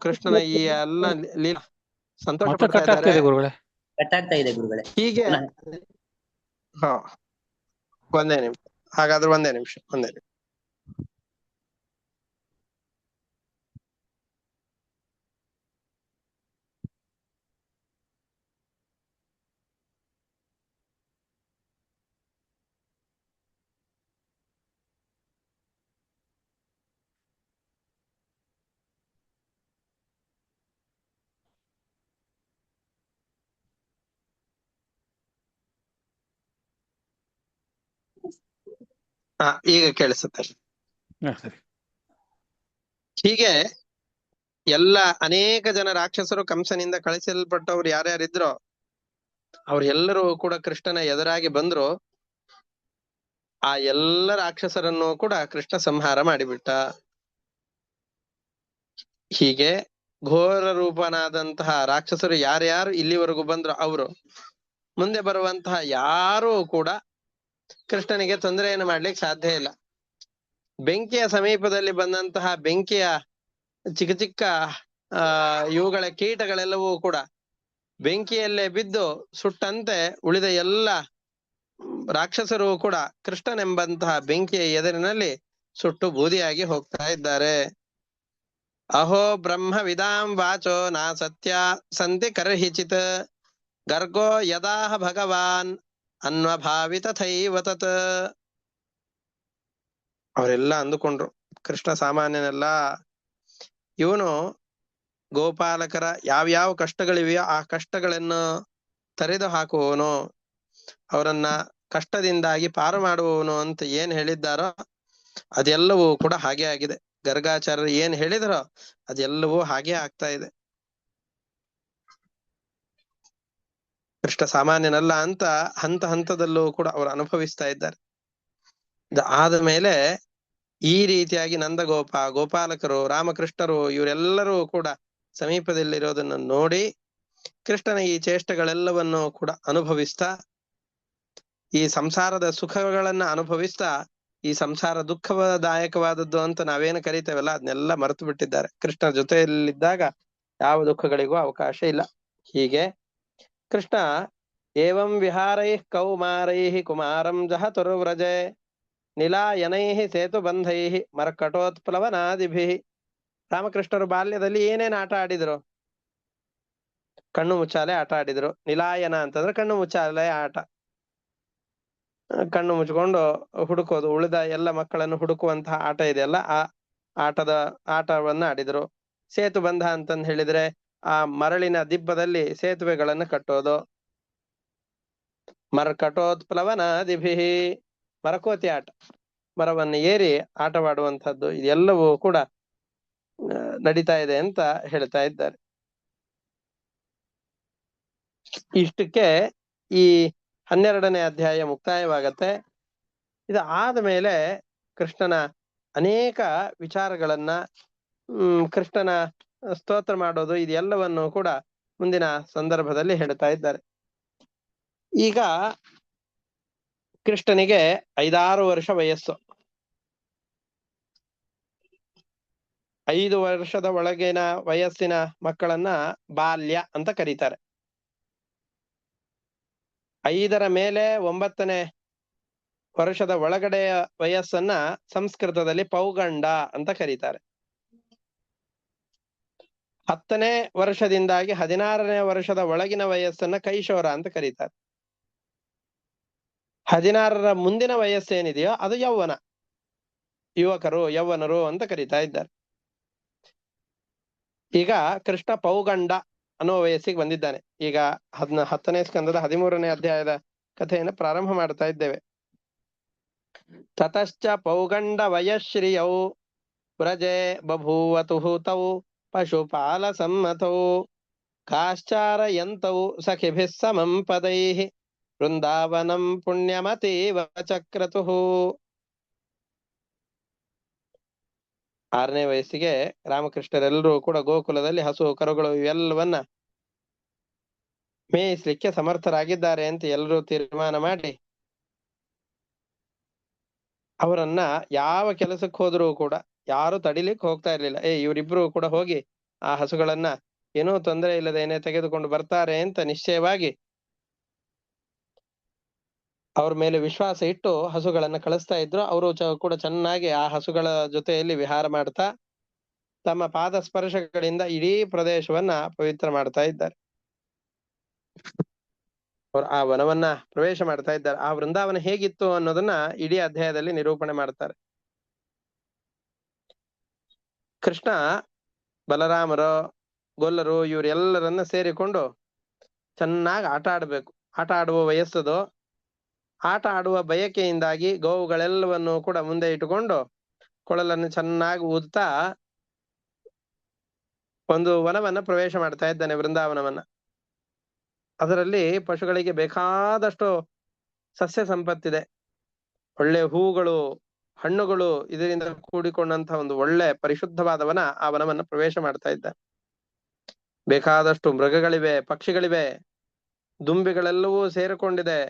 ಕೃಷ್ಣನ ಈ ಎಲ್ಲ ಲೀಲಾ ಸಂತೋಷ ಪಡ್ತಾ ಇದ್ದಾರೆ. ಕಟ್ಟಾಗ್ತಾ ಇದೆ ಗುರುಗಳೇ. ಹೀಗೆ ಒಂದೇ ನಿಮಿಷ, ಹಾಗಾದ್ರೆ ಒಂದೇ ನಿಮಿಷ. ಈಗ ಕೇಳಿಸುತ್ತೆ. ಸರಿ. ಹೀಗೆ ಎಲ್ಲ ಅನೇಕ ಜನ ರಾಕ್ಷಸರು ಕಂಸನಿಂದ ಕಳಿಸಲ್ಪಟ್ಟವ್ರು ಯಾರ್ಯಾರಿದ್ರೋ ಅವ್ರೆಲ್ಲರೂ ಕೂಡ ಕೃಷ್ಣನ ಎದುರಾಗಿ ಬಂದ್ರು. ಆ ಎಲ್ಲ ರಾಕ್ಷಸರನ್ನು ಕೂಡ ಕೃಷ್ಣ ಸಂಹಾರ ಮಾಡಿಬಿಟ್ಟ. ಹೀಗೆ ಘೋರ ರೂಪನಾದಂತಹ ರಾಕ್ಷಸರು ಯಾರ್ಯಾರು ಇಲ್ಲಿವರೆಗೂ ಬಂದ್ರು ಅವರು ಮುಂದೆ ಬರುವಂತಹ ಯಾರೂ ಕೂಡ ಕೃಷ್ಣನಿಗೆ ತೊಂದರೆಯನ್ನು ಮಾಡ್ಲಿಕ್ಕೆ ಸಾಧ್ಯ ಇಲ್ಲ. ಬೆಂಕಿಯ ಸಮೀಪದಲ್ಲಿ ಬಂದಂತಹ ಬೆಂಕಿಯ ಚಿಕ್ಕ ಚಿಕ್ಕ ಇವುಗಳ ಕೀಟಗಳೆಲ್ಲವೂ ಕೂಡ ಬೆಂಕಿಯಲ್ಲೇ ಬಿದ್ದು ಸುಟ್ಟಂತೆ ಉಳಿದ ಎಲ್ಲ ರಾಕ್ಷಸರು ಕೂಡ ಕೃಷ್ಣನೆಂಬಂತಹ ಬೆಂಕಿಯ ಎದುರಿನಲ್ಲಿ ಸುಟ್ಟು ಬೂದಿಯಾಗಿ ಹೋಗ್ತಾ ಇದ್ದಾರೆ. ಅಹೋ ಬ್ರಹ್ಮ ವಿದಾಂ ವಾಚೋ ನಾ ಸತ್ಯ ಸಂತಿ ಕರ್ಹಿಚಿತ್ ಗರ್ಗೋ ಯದಾಹ ಭಗವಾನ್ ಅನ್ವಭಾವಿ ತಥೈವ ತತ್. ಅವರೆಲ್ಲ ಅಂದುಕೊಂಡ್ರು ಕೃಷ್ಣ ಸಾಮಾನ್ಯನಲ್ಲ, ಇವನು ಗೋಪಾಲಕರ ಯಾವ್ಯಾವ ಕಷ್ಟಗಳಿವೆಯೋ ಆ ಕಷ್ಟಗಳನ್ನು ತರೆದು ಹಾಕುವವನು, ಅವರನ್ನ ಕಷ್ಟದಿಂದಾಗಿ ಪಾರು ಮಾಡುವವನು ಅಂತ ಏನ್ ಹೇಳಿದ್ದಾರೋ ಅದೆಲ್ಲವೂ ಕೂಡ ಹಾಗೆ ಆಗಿದೆ. ಗರ್ಗಾಚಾರ್ಯರು ಏನ್ ಹೇಳಿದರೋ ಅದೆಲ್ಲವೂ ಹಾಗೆ ಆಗ್ತಾ ಇದೆ. ಕೃಷ್ಣ ಸಾಮಾನ್ಯನಲ್ಲ ಅಂತ ಹಂತ ಹಂತದಲ್ಲೂ ಕೂಡ ಅವರು ಅನುಭವಿಸ್ತಾ ಇದ್ದಾರೆ. ಆದ ಮೇಲೆ ಈ ರೀತಿಯಾಗಿ ನಂದಗೋಪ, ಗೋಪಾಲಕರು, ರಾಮಕೃಷ್ಣರು ಇವರೆಲ್ಲರೂ ಕೂಡ ಸಮೀಪದಲ್ಲಿರೋದನ್ನು ನೋಡಿ ಕೃಷ್ಣನ ಈ ಚೇಷ್ಟೆಗಳೆಲ್ಲವನ್ನು ಕೂಡ ಅನುಭವಿಸ್ತಾ, ಈ ಸಂಸಾರದ ಸುಖಗಳನ್ನ ಅನುಭವಿಸ್ತಾ, ಈ ಸಂಸಾರ ದುಃಖದಾಯಕವಾದದ್ದು ಅಂತ ನಾವೇನು ಕರಿತೇವಲ್ಲ ಅದನ್ನೆಲ್ಲ ಮರೆತು ಬಿಟ್ಟಿದ್ದಾರೆ. ಕೃಷ್ಣ ಜೊತೆಯಲ್ಲಿದ್ದಾಗ ಯಾವ ದುಃಖಗಳಿಗೂ ಅವಕಾಶ ಇಲ್ಲ. ಹೀಗೆ ಕೃಷ್ಣ ಏವಂ ವಿಹಾರೈ ಕೌಮಾರೈ ಕುಮಾರಂ ಜಹತುರ್ವ್ರಜೆ ನಿಲಾಯನೈ ಸೇತುಬಂಧೈ ಮರ್ಕಟೋತ್ಪ್ಲವನಾದಿಭಿ. ರಾಮಕೃಷ್ಣರು ಬಾಲ್ಯದಲ್ಲಿ ಏನೇನ್ ಆಟ ಆಡಿದ್ರು? ಕಣ್ಣು ಮುಚ್ಚಾಲೆ ಆಟ ಆಡಿದ್ರು. ನಿಲಾಯನ ಅಂತಂದ್ರೆ ಕಣ್ಣು ಮುಚ್ಚಾಲೆ ಆಟ. ಕಣ್ಣು ಮುಚ್ಕೊಂಡು ಹುಡುಕೋದು, ಉಳಿದ ಎಲ್ಲ ಮಕ್ಕಳನ್ನು ಹುಡುಕುವಂತಹ ಆಟ ಇದೆಯಲ್ಲ ಆ ಆಟವನ್ನ ಆಡಿದ್ರು. ಸೇತುಬಂಧ ಅಂತಂದ್ ಹೇಳಿದ್ರೆ ಆ ಮರಳಿನ ದಿಬ್ಬದಲ್ಲಿ ಸೇತುವೆಗಳನ್ನು ಕಟ್ಟೋದು. ಮರ್ಕಟೋತ್ಪ್ಲವನಾದಿಭಿ, ಮರಕೋತಿ ಆಟ, ಮರವನ್ನು ಏರಿ ಆಟವಾಡುವಂತಹದ್ದು ಇದೆಲ್ಲವೂ ಕೂಡ ನಡೀತಾ ಇದೆ ಅಂತ ಹೇಳ್ತಾ ಇದ್ದಾರೆ. ಇಷ್ಟಕ್ಕೆ ಈ 12ನೇ ಅಧ್ಯಾಯ ಮುಕ್ತಾಯವಾಗತ್ತೆ. ಇದು ಆದ ಮೇಲೆ ಕೃಷ್ಣನ ಅನೇಕ ವಿಚಾರಗಳನ್ನ ಕೃಷ್ಣನ ಸ್ತೋತ್ರ ಮಾಡೋದು ಇದೆಲ್ಲವನ್ನು ಕೂಡ ಮುಂದಿನ ಸಂದರ್ಭದಲ್ಲಿ ಹೇಳ್ತಾ ಇದ್ದಾರೆ. ಈಗ ಕೃಷ್ಣನಿಗೆ 5-6 ವರ್ಷ ವಯಸ್ಸು. 5 ವರ್ಷದ ಒಳಗಿನ ವಯಸ್ಸಿನ ಮಕ್ಕಳನ್ನ ಬಾಲ್ಯ ಅಂತ ಕರೀತಾರೆ. 5ರ ಮೇಲೆ 9ನೇ ವರ್ಷದ ಒಳಗಡೆಯ ವಯಸ್ಸನ್ನ ಸಂಸ್ಕೃತದಲ್ಲಿ ಪೌಗಂಡ ಅಂತ ಕರೀತಾರೆ. 10ನೇ ವರ್ಷದಿಂದಾಗಿ 16ನೇ ವರ್ಷದ ಒಳಗಿನ ವಯಸ್ಸನ್ನ ಕೈಶೋರ ಅಂತ ಕರೀತಾರೆ. 16ರ ಮುಂದಿನ ವಯಸ್ಸೇನಿದೆಯೋ ಅದು ಯೌವನ, ಯುವಕರು, ಯೌವನರು ಅಂತ ಕರೀತಾ ಇದ್ದಾರೆ. ಈಗ ಕೃಷ್ಣ ಪೌಗಂಡ ಅನ್ನೋ ವಯಸ್ಸಿಗೆ ಬಂದಿದ್ದಾನೆ. ಈಗ 10ನೇ ಸ್ಕಂದದ 13ನೇ ಅಧ್ಯಾಯದ ಕಥೆಯನ್ನು ಪ್ರಾರಂಭ ಮಾಡ್ತಾ ಇದ್ದೇವೆ. ತತಶ್ಚ ಪೌಗಂಡ ವಯಶ್ರಿಯೌ ವ್ರಜೆ ಬಭೂವತು ತೌ ಪಶುಪಾಲ ಸಮ್ಮತೌ ಕಾಶ್ಚಾರಯಂತೌ ಸಖಿಭಿಃ ಸಮಂ ಪದೈಃ ವೃಂದಾವನಂ ಪುಣ್ಯಮತೀವ ಚಕ್ರತುಃ. 6ನೇ ವಯಸ್ಸಿಗೆ ರಾಮಕೃಷ್ಣರೆಲ್ಲರೂ ಕೂಡ ಗೋಕುಲದಲ್ಲಿ ಹಸು ಕರುಗಳು ಇವೆಲ್ಲವನ್ನ ಮೇಯಿಸ್ಲಿಕ್ಕೆ ಸಮರ್ಥರಾಗಿದ್ದಾರೆ ಅಂತ ಎಲ್ಲರೂ ತೀರ್ಮಾನ ಮಾಡಿ ಅವರನ್ನ ಯಾವ ಕೆಲಸಕ್ಕೆ ಹೋದ್ರೂ ಕೂಡ ಯಾರು ತಡಿಲಿಕ್ಕೆ ಹೋಗ್ತಾ ಇರ್ಲಿಲ್ಲ. ಇವರಿಬ್ರು ಕೂಡ ಹೋಗಿ ಆ ಹಸುಗಳನ್ನ ಏನೂ ತೊಂದರೆ ಇಲ್ಲದೇನೆ ತೆಗೆದುಕೊಂಡು ಬರ್ತಾರೆ ಅಂತ ನಿಶ್ಚಯವಾಗಿ ಅವ್ರ ಮೇಲೆ ವಿಶ್ವಾಸ ಇಟ್ಟು ಹಸುಗಳನ್ನ ಕಳಿಸ್ತಾ ಇದ್ರು. ಅವರು ಕೂಡ ಚೆನ್ನಾಗಿ ಆ ಹಸುಗಳ ಜೊತೆಯಲ್ಲಿ ವಿಹಾರ ಮಾಡ್ತಾ ತಮ್ಮ ಪಾದ ಸ್ಪರ್ಶಗಳಿಂದ ಇಡೀ ಪ್ರದೇಶವನ್ನ ಪವಿತ್ರ ಮಾಡ್ತಾ ಇದ್ದಾರೆ. ಅವ್ರು ಆ ವನವನ್ನ ಪ್ರವೇಶ ಮಾಡ್ತಾ ಇದ್ದಾರೆ. ಆ ವೃಂದಾವನ ಹೇಗಿತ್ತು ಅನ್ನೋದನ್ನ ಇಡೀ ಅಧ್ಯಾಯದಲ್ಲಿ ನಿರೂಪಣೆ ಮಾಡ್ತಾರೆ. ಕೃಷ್ಣ ಬಲರಾಮರು, ಗೊಲ್ಲರು ಇವರೆಲ್ಲರನ್ನ ಸೇರಿಕೊಂಡು ಚೆನ್ನಾಗಿ ಆಟ ಆಡ್ಬೇಕು. ಆಟ ಆಡುವ ವಯಸ್ಸದು. ಆಟ ಆಡುವ ಬಯಕೆಯಿಂದಾಗಿ ಗೋವುಗಳೆಲ್ಲವನ್ನು ಕೂಡ ಮುಂದೆ ಇಟ್ಟುಕೊಂಡು ಕೊಳಲನ್ನು ಚೆನ್ನಾಗಿ ಊದ್ತಾ ಒಂದು ವನವನ್ನ ಪ್ರವೇಶ ಮಾಡ್ತಾ ಇದ್ದಾನೆ, ವೃಂದಾವನವನ್ನ. ಅದರಲ್ಲಿ ಪಶುಗಳಿಗೆ ಬೇಕಾದಷ್ಟು ಸಸ್ಯ ಸಂಪತ್ತಿದೆ, ಒಳ್ಳೆ ಹೂಗಳು, ಹಣ್ಣುಗಳು, ಇದರಿಂದ ಕೂಡಿಕೊಂಡಂತಹ ಒಂದು ಒಳ್ಳೆ ಪರಿಶುದ್ಧವಾದ ವನ. ಆ ವನವನ್ನ ಪ್ರವೇಶ ಮಾಡ್ತಾ ಇದ್ದಾನೆ. ಬೇಕಾದಷ್ಟು ಮೃಗಗಳಿವೆ, ಪಕ್ಷಿಗಳಿವೆ, ದುಂಬಿಗಳೆಲ್ಲವೂ ಸೇರಿಕೊಂಡಿದೆ,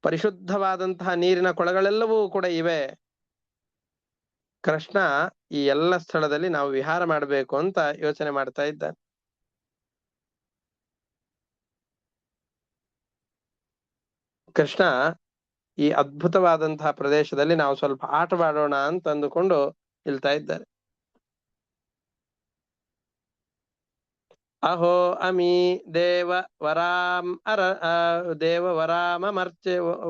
ಪರಿಶುದ್ಧವಾದಂತಹ ನೀರಿನ ಕೊಳಗಳೆಲ್ಲವೂ ಕೂಡ ಇವೆ. ಕೃಷ್ಣ ಈ ಎಲ್ಲ ಸ್ಥಳದಲ್ಲಿ ನಾವು ವಿಹಾರ ಮಾಡಬೇಕು ಅಂತ ಯೋಚನೆ ಮಾಡ್ತಾ ಇದ್ದಾನೆ. ಕೃಷ್ಣ ಈ ಅದ್ಭುತವಾದಂತಹ ಪ್ರದೇಶದಲ್ಲಿ ನಾವು ಸ್ವಲ್ಪ ಆಟವಾಡೋಣ ಅಂತ ಅಂದುಕೊಂಡು ನಿಲ್ತಾ ಇದ್ದಾರೆ. ಅಹೋ ಅಮಿ ದೇವ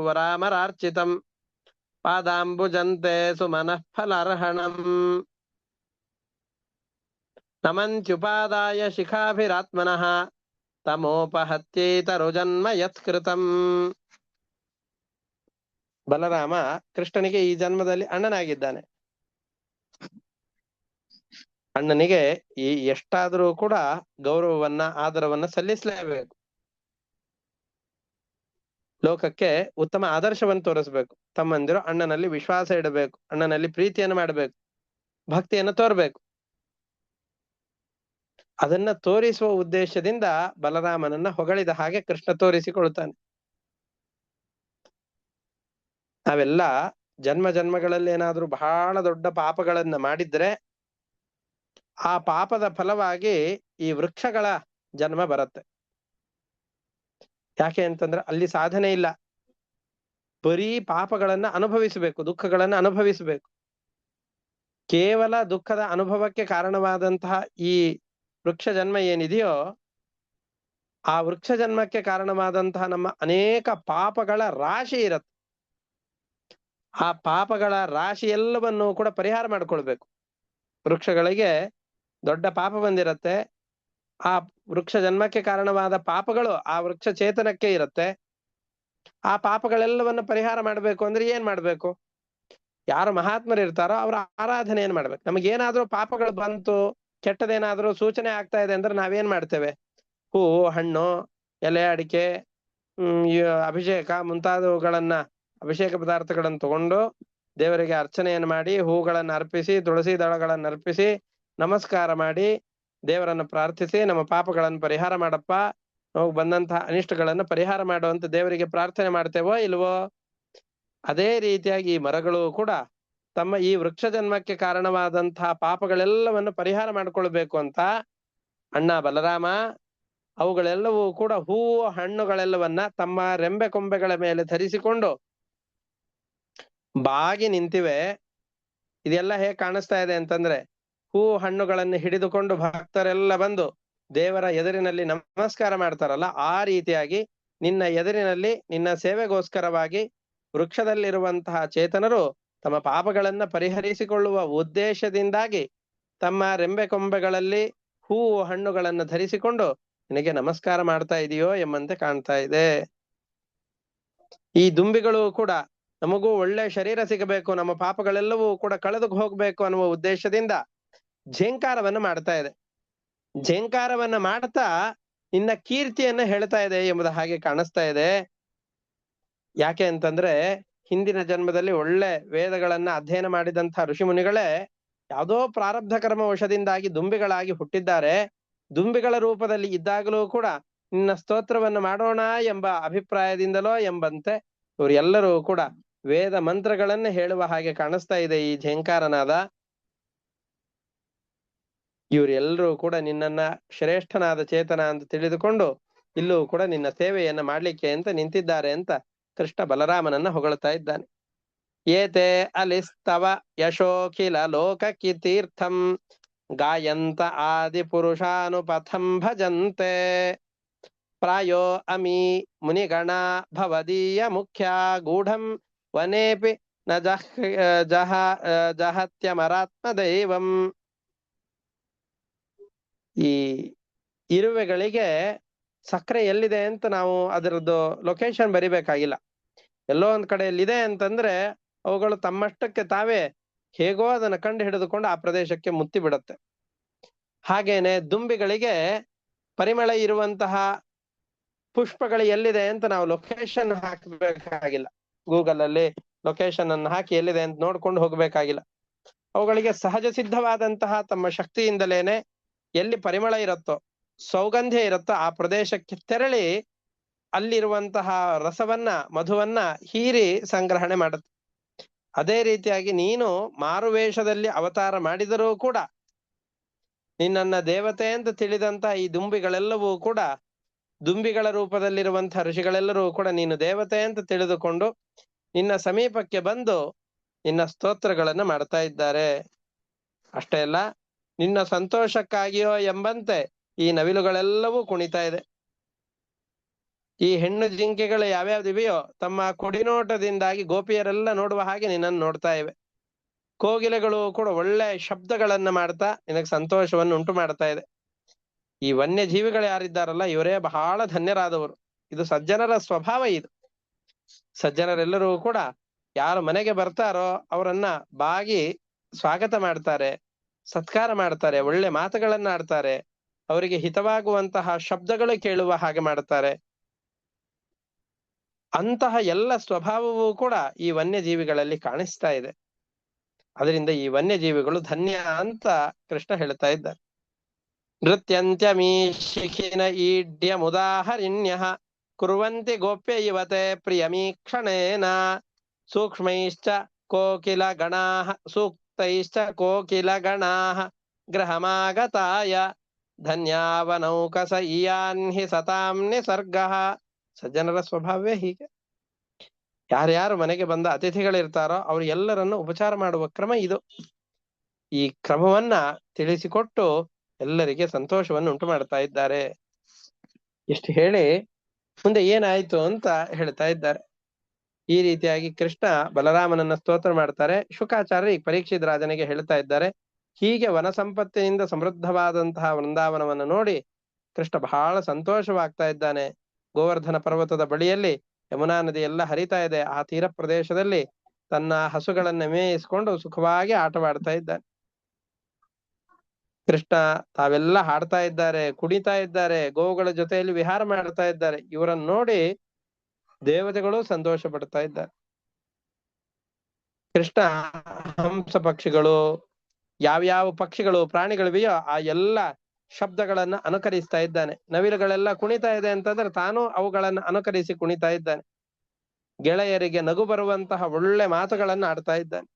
ವರಾಮರಾರ್ಚಿತಂ ಪಾದಾಂಬುಜಂತೆ ಸುಮನಃ ಫಲರ್ಹಣಂ ನಮಂತ್ಯುಪಾದಾಯ ಶಿಖಾಭಿರಾತ್ಮನಃ ತಮೋಪಹತ್ಯೇತರುಜನ್ಮ ಯತ್ಕೃತಂ. ಬಲರಾಮ ಕೃಷ್ಣನಿಗೆ ಈ ಜನ್ಮದಲ್ಲಿ ಅಣ್ಣನಾಗಿದ್ದಾನೆ. ಅಣ್ಣನಿಗೆ ಈ ಎಷ್ಟಾದರೂ ಕೂಡ ಗೌರವವನ್ನ, ಆದರವನ್ನ ಸಲ್ಲಿಸಲೇಬೇಕು. ಲೋಕಕ್ಕೆ ಉತ್ತಮ ಆದರ್ಶವನ್ನು ತೋರಿಸ್ಬೇಕು. ತಮ್ಮಂದಿರು ಅಣ್ಣನಲ್ಲಿ ವಿಶ್ವಾಸ ಇಡಬೇಕು, ಅಣ್ಣನಲ್ಲಿ ಪ್ರೀತಿಯನ್ನು ಮಾಡಬೇಕು, ಭಕ್ತಿಯನ್ನು ತೋರ್ಬೇಕು. ಅದನ್ನ ತೋರಿಸುವ ಉದ್ದೇಶದಿಂದ ಬಲರಾಮನನ್ನ ಹೊಗಳಿದ ಹಾಗೆ ಕೃಷ್ಣ ತೋರಿಸಿಕೊಳ್ತಾನೆ. ನಾವೆಲ್ಲ ಜನ್ಮ ಜನ್ಮಗಳಲ್ಲಿ ಏನಾದ್ರೂ ಬಹಳ ದೊಡ್ಡ ಪಾಪಗಳನ್ನ ಮಾಡಿದ್ರೆ ಆ ಪಾಪದ ಫಲವಾಗಿ ಈ ವೃಕ್ಷಗಳ ಜನ್ಮ ಬರುತ್ತೆ. ಯಾಕೆ ಅಂತಂದ್ರೆ ಅಲ್ಲಿ ಸಾಧನೆ ಇಲ್ಲ, ಬರೀ ಪಾಪಗಳನ್ನ ಅನುಭವಿಸಬೇಕು, ದುಃಖಗಳನ್ನ ಅನುಭವಿಸಬೇಕು. ಕೇವಲ ದುಃಖದ ಅನುಭವಕ್ಕೆ ಕಾರಣವಾದಂತಹ ಈ ವೃಕ್ಷ ಜನ್ಮ ಏನಿದೆಯೋ, ಆ ವೃಕ್ಷ ಜನ್ಮಕ್ಕೆ ಕಾರಣವಾದಂತಹ ನಮ್ಮ ಅನೇಕ ಪಾಪಗಳ ರಾಶಿ ಇರತ್ತೆ. ಆ ಪಾಪಗಳ ರಾಶಿ ಎಲ್ಲವನ್ನು ಕೂಡ ಪರಿಹಾರ ಮಾಡ್ಕೊಳ್ಬೇಕು. ವೃಕ್ಷಗಳಿಗೆ ದೊಡ್ಡ ಪಾಪ ಬಂದಿರತ್ತೆ, ಆ ವೃಕ್ಷ ಜನ್ಮಕ್ಕೆ ಕಾರಣವಾದ ಪಾಪಗಳು ಆ ವೃಕ್ಷ ಚೇತನಕ್ಕೆ ಇರುತ್ತೆ. ಆ ಪಾಪಗಳೆಲ್ಲವನ್ನು ಪರಿಹಾರ ಮಾಡ್ಬೇಕು ಅಂದ್ರೆ ಏನ್ ಮಾಡ್ಬೇಕು? ಯಾರು ಮಹಾತ್ಮರು ಇರ್ತಾರೋ ಅವರ ಆರಾಧನೆಯನ್ನು ಮಾಡ್ಬೇಕು. ನಮಗೇನಾದ್ರೂ ಪಾಪಗಳು ಬಂತು, ಕೆಟ್ಟದೇನಾದ್ರೂ ಸೂಚನೆ ಆಗ್ತಾ ಇದೆ ಅಂದ್ರೆ ನಾವೇನ್ ಮಾಡ್ತೇವೆ? ಹೂವು, ಹಣ್ಣು, ಎಲೆ, ಅಡಿಕೆ, ಈ ಅಭಿಷೇಕ ಮುಂತಾದವುಗಳನ್ನ, ಅಭಿಷೇಕ ಪದಾರ್ಥಗಳನ್ನು ತಗೊಂಡು ದೇವರಿಗೆ ಅರ್ಚನೆಯನ್ನು ಮಾಡಿ, ಹೂಗಳನ್ನು ಅರ್ಪಿಸಿ, ತುಳಸಿ ದಳಗಳನ್ನು ಅರ್ಪಿಸಿ, ನಮಸ್ಕಾರ ಮಾಡಿ, ದೇವರನ್ನು ಪ್ರಾರ್ಥಿಸಿ, ನಮ್ಮ ಪಾಪಗಳನ್ನು ಪರಿಹಾರ ಮಾಡಪ್ಪ, ನಾವು ಬಂದಂತಹ ಅನಿಷ್ಟಗಳನ್ನು ಪರಿಹಾರ ಮಾಡುವಂತ ದೇವರಿಗೆ ಪ್ರಾರ್ಥನೆ ಮಾಡ್ತೇವೋ ಇಲ್ವೋ? ಅದೇ ರೀತಿಯಾಗಿ ಈ ಮರಗಳು ಕೂಡ ತಮ್ಮ ಈ ವೃಕ್ಷ ಜನ್ಮಕ್ಕೆ ಕಾರಣವಾದಂತಹ ಪಾಪಗಳೆಲ್ಲವನ್ನು ಪರಿಹಾರ ಮಾಡ್ಕೊಳ್ಬೇಕು ಅಂತ ಅಣ್ಣ ಬಲರಾಮ ಅವುಗಳೆಲ್ಲವೂ ಕೂಡ ಹೂವು, ಹಣ್ಣುಗಳೆಲ್ಲವನ್ನ ತಮ್ಮ ರೆಂಬೆ ಕೊಂಬೆಗಳ ಮೇಲೆ ಧರಿಸಿಕೊಂಡು ಬಾಗಿ ನಿಂತಿವೆ. ಇದೆಲ್ಲ ಹೇಗೆ ಕಾಣಿಸ್ತಾ ಇದೆ ಅಂತಂದ್ರೆ, ಹೂವು ಹಣ್ಣುಗಳನ್ನು ಹಿಡಿದುಕೊಂಡು ಭಕ್ತರೆಲ್ಲ ಬಂದು ದೇವರ ಎದುರಿನಲ್ಲಿ ನಮಸ್ಕಾರ ಮಾಡ್ತಾರಲ್ಲ, ಆ ರೀತಿಯಾಗಿ ನಿನ್ನ ಎದುರಿನಲ್ಲಿ ನಿನ್ನ ಸೇವೆಗೋಸ್ಕರವಾಗಿ ವೃಕ್ಷದಲ್ಲಿರುವಂತಹ ಚೇತನರು ತಮ್ಮ ಪಾಪಗಳನ್ನ ಪರಿಹರಿಸಿಕೊಳ್ಳುವ ಉದ್ದೇಶದಿಂದಾಗಿ ತಮ್ಮ ರೆಂಬೆ ಕೊಂಬೆಗಳಲ್ಲಿ ಹೂವು ಹಣ್ಣುಗಳನ್ನು ಧರಿಸಿಕೊಂಡು ನಿನಗೆ ನಮಸ್ಕಾರ ಮಾಡ್ತಾ ಇದೆಯೋ ಎಂಬಂತೆ ಕಾಣ್ತಾ ಇದೆ. ಈ ದುಂಬಿಗಳು ಕೂಡ ನಮಗೂ ಒಳ್ಳೆ ಶರೀರ ಸಿಗಬೇಕು, ನಮ್ಮ ಪಾಪಗಳೆಲ್ಲವೂ ಕೂಡ ಕಳೆದು ಹೋಗ್ಬೇಕು ಅನ್ನುವ ಉದ್ದೇಶದಿಂದ ಝೇಂಕಾರವನ್ನು ಮಾಡ್ತಾ ಇದೆ. ಝೇಂಕಾರವನ್ನ ಮಾಡ್ತಾ ನಿನ್ನ ಕೀರ್ತಿಯನ್ನ ಹೇಳ್ತಾ ಇದೆ ಎಂಬುದು ಹಾಗೆ ಕಾಣಿಸ್ತಾ ಇದೆ. ಯಾಕೆ ಅಂತಂದ್ರೆ, ಹಿಂದಿನ ಜನ್ಮದಲ್ಲಿ ಒಳ್ಳೆ ವೇದಗಳನ್ನ ಅಧ್ಯಯನ ಮಾಡಿದಂತಹ ಋಷಿಮುನಿಗಳೇ ಯಾವುದೋ ಪ್ರಾರಬ್ಧ ಕರ್ಮ ವಶದಿಂದಾಗಿ ದುಂಬಿಗಳಾಗಿ ಹುಟ್ಟಿದ್ದಾರೆ. ದುಂಬಿಗಳ ರೂಪದಲ್ಲಿ ಇದ್ದಾಗಲೂ ಕೂಡ ನಿನ್ನ ಸ್ತೋತ್ರವನ್ನು ಮಾಡೋಣ ಎಂಬ ಅಭಿಪ್ರಾಯದಿಂದಲೋ ಎಂಬಂತೆ ಇವರೆಲ್ಲರೂ ಕೂಡ ವೇದ ಮಂತ್ರಗಳನ್ನ ಹೇಳುವ ಹಾಗೆ ಕಾಣಿಸ್ತಾ ಇದೆ ಈ ಝೇಂಕಾರನಾದ. ಇವರೆಲ್ಲರೂ ಕೂಡ ನಿನ್ನನ್ನ ಶ್ರೇಷ್ಠನಾದ ಚೇತನ ಅಂತ ತಿಳಿದುಕೊಂಡು ಇಲ್ಲೂ ಕೂಡ ನಿನ್ನ ಸೇವೆಯನ್ನ ಮಾಡ್ಲಿಕ್ಕೆ ಅಂತ ನಿಂತಿದ್ದಾರೆ ಅಂತ ಕೃಷ್ಣ ಬಲರಾಮನನ್ನ ಹೊಗಳ್ತಾ ಇದ್ದಾನೆ. ಏತೆ ಅಲಿಸ್ತವ ಯಶೋಖಿಲ ಲೋಕಕಿ ತೀರ್ಥಂ ಗಾಯಂತ ಆದಿ ಪುರುಷಾನುಪಥಂ ಭಜಂತೆ ಪ್ರಾಯೋ ಅಮಿ ಮುನಿಗಣ ಭವದೀಯ ಮುಖ್ಯ ಗೂಢಂ ವನೇಪಿ ನ ಜಹತ್ಯಮರಾತ್ಮ ದೈವಂ. ಈ ಇರುವೆಗಳಿಗೆ ಸಕ್ಕರೆ ಎಲ್ಲಿದೆ ಅಂತ ನಾವು ಅದರದ್ದು ಲೊಕೇಶನ್ ಬರಿಬೇಕಾಗಿಲ್ಲ. ಎಲ್ಲೋ ಒಂದ್ ಕಡೆಯಲ್ಲಿದೆ ಅಂತಂದ್ರೆ ಅವುಗಳು ತಮ್ಮಷ್ಟಕ್ಕೆ ತಾವೇ ಹೇಗೋ ಅದನ್ನ ಕಂಡು ಹಿಡಿದುಕೊಂಡು ಆ ಪ್ರದೇಶಕ್ಕೆ ಮುತ್ತಿ ಬಿಡುತ್ತೆ. ಹಾಗೇನೆ ದುಂಬಿಗಳಿಗೆ ಪರಿಮಳ ಇರುವಂತಹ ಪುಷ್ಪಗಳು ಎಲ್ಲಿದೆ ಅಂತ ನಾವು ಲೊಕೇಶನ್ ಹಾಕಬೇಕಾಗಿಲ್ಲ. ಗೂಗಲ್ ಅಲ್ಲಿ ಲೊಕೇಶನ್ ಅನ್ನು ಹಾಕಿ ಎಲ್ಲಿದೆ ಅಂತ ನೋಡ್ಕೊಂಡು ಹೋಗ್ಬೇಕಾಗಿಲ್ಲ. ಅವುಗಳಿಗೆ ಸಹಜ ಸಿದ್ಧವಾದಂತಹ ತಮ್ಮ ಶಕ್ತಿಯಿಂದಲೇನೆ ಎಲ್ಲಿ ಪರಿಮಳ ಇರುತ್ತೋ, ಸೌಗಂಧ್ಯ ಇರುತ್ತೋ ಆ ಪ್ರದೇಶಕ್ಕೆ ತೆರಳಿ ಅಲ್ಲಿರುವಂತಹ ರಸವನ್ನ, ಮಧುವನ್ನ ಹೀರಿ ಸಂಗ್ರಹಣೆ ಮಾಡುತ್ತೆ. ಅದೇ ರೀತಿಯಾಗಿ ನೀನು ಮಾರುವೇಷದಲ್ಲಿ ಅವತಾರ ಮಾಡಿದರೂ ಕೂಡ ನಿನ್ನನ್ನ ದೇವತೆ ಅಂತ ತಿಳಿದಂತ ಈ ದುಂಬಿಗಳೆಲ್ಲವೂ ಕೂಡ, ದುಂಬಿಗಳ ರೂಪದಲ್ಲಿರುವಂತಹ ಋಷಿಗಳೆಲ್ಲರೂ ಕೂಡ ನೀನು ದೇವತೆ ಅಂತ ತಿಳಿದುಕೊಂಡು ನಿನ್ನ ಸಮೀಪಕ್ಕೆ ಬಂದು ನಿನ್ನ ಸ್ತೋತ್ರಗಳನ್ನ ಮಾಡ್ತಾ ಇದ್ದಾರೆ. ಅಷ್ಟೇ ಅಲ್ಲ, ನಿನ್ನ ಸಂತೋಷಕ್ಕಾಗಿಯೋ ಎಂಬಂತೆ ಈ ನವಿಲುಗಳೆಲ್ಲವೂ ಕುಣಿತಾ ಇದೆ. ಈ ಹೆಣ್ಣು ಜಿಂಕೆಗಳು ಯಾವ್ಯಾವ್ದಿವೆಯೋ ತಮ್ಮ ಕುಡಿನೋಟದಿಂದಾಗಿ ಗೋಪಿಯರೆಲ್ಲ ನೋಡುವ ಹಾಗೆ ನಿನ್ನನ್ನು ನೋಡ್ತಾ ಇವೆ. ಕೋಗಿಲೆಗಳು ಕೂಡ ಒಳ್ಳೆ ಶಬ್ದಗಳನ್ನ ಮಾಡ್ತಾ ನಿನಗೆ ಸಂತೋಷವನ್ನು ಉಂಟು ಮಾಡ್ತಾ ಇದೆ. ಈ ವನ್ಯ ಜೀವಿಗಳು ಯಾರಿದ್ದಾರಲ್ಲ ಇವರೇ ಬಹಳ ಧನ್ಯರಾದವರು. ಇದು ಸಜ್ಜನರ ಸ್ವಭಾವ. ಇದು ಸಜ್ಜನರೆಲ್ಲರೂ ಕೂಡ ಯಾರು ಮನೆಗೆ ಬರ್ತಾರೋ ಅವರನ್ನ ಬಾಗಿ ಸ್ವಾಗತ ಮಾಡ್ತಾರೆ, ಸತ್ಕಾರ ಮಾಡ್ತಾರೆ, ಒಳ್ಳೆ ಮಾತುಗಳನ್ನ ಆಡ್ತಾರೆ, ಅವರಿಗೆ ಹಿತವಾಗುವಂತಹ ಶಬ್ದಗಳು ಕೇಳುವ ಹಾಗೆ ಮಾಡ್ತಾರೆ. ಅಂತಹ ಎಲ್ಲ ಸ್ವಭಾವವೂ ಕೂಡ ಈ ವನ್ಯಜೀವಿಗಳಲ್ಲಿ ಕಾಣಿಸ್ತಾ ಇದೆ. ಅದರಿಂದ ಈ ವನ್ಯಜೀವಿಗಳು ಧನ್ಯ ಅಂತ ಕೃಷ್ಣ ಹೇಳ್ತಾ ಇದ್ದಾರೆ. ನೃತ್ಯಂತ್ಯಮೀ ಶಿಖಿನ ಈಡ್ಯ ಮುದಾಹರಿಣ್ಯ ಕುರ್ವಂತಿ ಗೋಪ್ಯ ಇವತೆ ಪ್ರಿಯಮೀಕ್ಷಣೇನ ಸೂಕ್ಷ್ಮೈಶ್ಚ ಕೋಕಿಲ ಗಣಾಃ ಸೂಕ್ತೈಶ್ಚ ಕೋಕಿಲ ಗಣಾಃ ಗೃಹಮಾಗತಾಯ ಧನ್ಯಾವನೌಕಸ ಇಯಾನ್ಹಿ ಸತಾಂ ನಿಸರ್ಗಃ. ಸಜ್ಜನರ ಸ್ವಭಾವವೇ ಹೀಗೆ. ಯಾರ್ಯಾರು ಮನೆಗೆ ಬಂದ ಅತಿಥಿಗಳಿರ್ತಾರೋ ಅವ್ರು ಎಲ್ಲರನ್ನು ಉಪಚಾರ ಮಾಡುವ ಕ್ರಮ ಇದು. ಈ ಕ್ರಮವನ್ನ ತಿಳಿಸಿಕೊಟ್ಟು ಎಲ್ಲರಿಗೆ ಸಂತೋಷವನ್ನು ಉಂಟು ಮಾಡ್ತಾ ಇದ್ದಾರೆ. ಇಷ್ಟು ಹೇಳಿ ಮುಂದೆ ಏನಾಯ್ತು ಅಂತ ಹೇಳ್ತಾ ಇದ್ದಾರೆ. ಈ ರೀತಿಯಾಗಿ ಕೃಷ್ಣ ಬಲರಾಮನನ್ನ ಸ್ತೋತ್ರ ಮಾಡ್ತಾರೆ. ಶುಕಾಚಾರ್ಯ ಈ ಪರೀಕ್ಷಿತ್ ರಾಜನಿಗೆ ಹೇಳ್ತಾ ಇದ್ದಾರೆ, ಹೀಗೆ ವನ ಸಂಪತ್ತಿನಿಂದ ಸಮೃದ್ಧವಾದಂತಹ ವೃಂದಾವನವನ್ನು ನೋಡಿ ಕೃಷ್ಣ ಬಹಳ ಸಂತೋಷವಾಗ್ತಾ ಇದ್ದಾನೆ. ಗೋವರ್ಧನ ಪರ್ವತದ ಬಳಿಯಲ್ಲಿ ಯಮುನಾ ನದಿ ಎಲ್ಲ ಹರಿತಾ ಇದೆ. ಆ ತೀರ ಪ್ರದೇಶದಲ್ಲಿ ತನ್ನ ಹಸುಗಳನ್ನ ಮೇಯಿಸ್ಕೊಂಡು ಸುಖವಾಗಿ ಆಟವಾಡ್ತಾ ಇದ್ದಾನೆ. ಕೃಷ್ಣ ತಾವೆಲ್ಲ ಹಾಡ್ತಾ ಇದ್ದಾರೆ, ಕುಣಿತಾ ಇದ್ದಾರೆ, ಗೋವುಗಳ ಜೊತೆಯಲ್ಲಿ ವಿಹಾರ ಮಾಡ್ತಾ ಇದ್ದಾರೆ. ಇವರನ್ನು ನೋಡಿ ದೇವತೆಗಳು ಸಂತೋಷ ಪಡ್ತಾ ಇದ್ದಾರೆ. ಕೃಷ್ಣ ಹಂಸ ಪಕ್ಷಿಗಳು, ಯಾವ್ಯಾವ ಪಕ್ಷಿಗಳು ಪ್ರಾಣಿಗಳಿವೆಯೋ ಆ ಎಲ್ಲ ಶಬ್ದಗಳನ್ನ ಅನುಕರಿಸ್ತಾ ಇದ್ದಾನೆ. ನವಿಲುಗಳೆಲ್ಲ ಕುಣಿತಾ ಇದೆ ಅಂತಂದ್ರೆ ತಾನು ಅವುಗಳನ್ನ ಅನುಕರಿಸಿ ಕುಣಿತಾ ಇದ್ದಾನೆ. ಗೆಳೆಯರಿಗೆ ನಗು ಬರುವಂತಹ ಒಳ್ಳೆ ಮಾತುಗಳನ್ನ ಆಡ್ತಾ ಇದ್ದಾನೆ.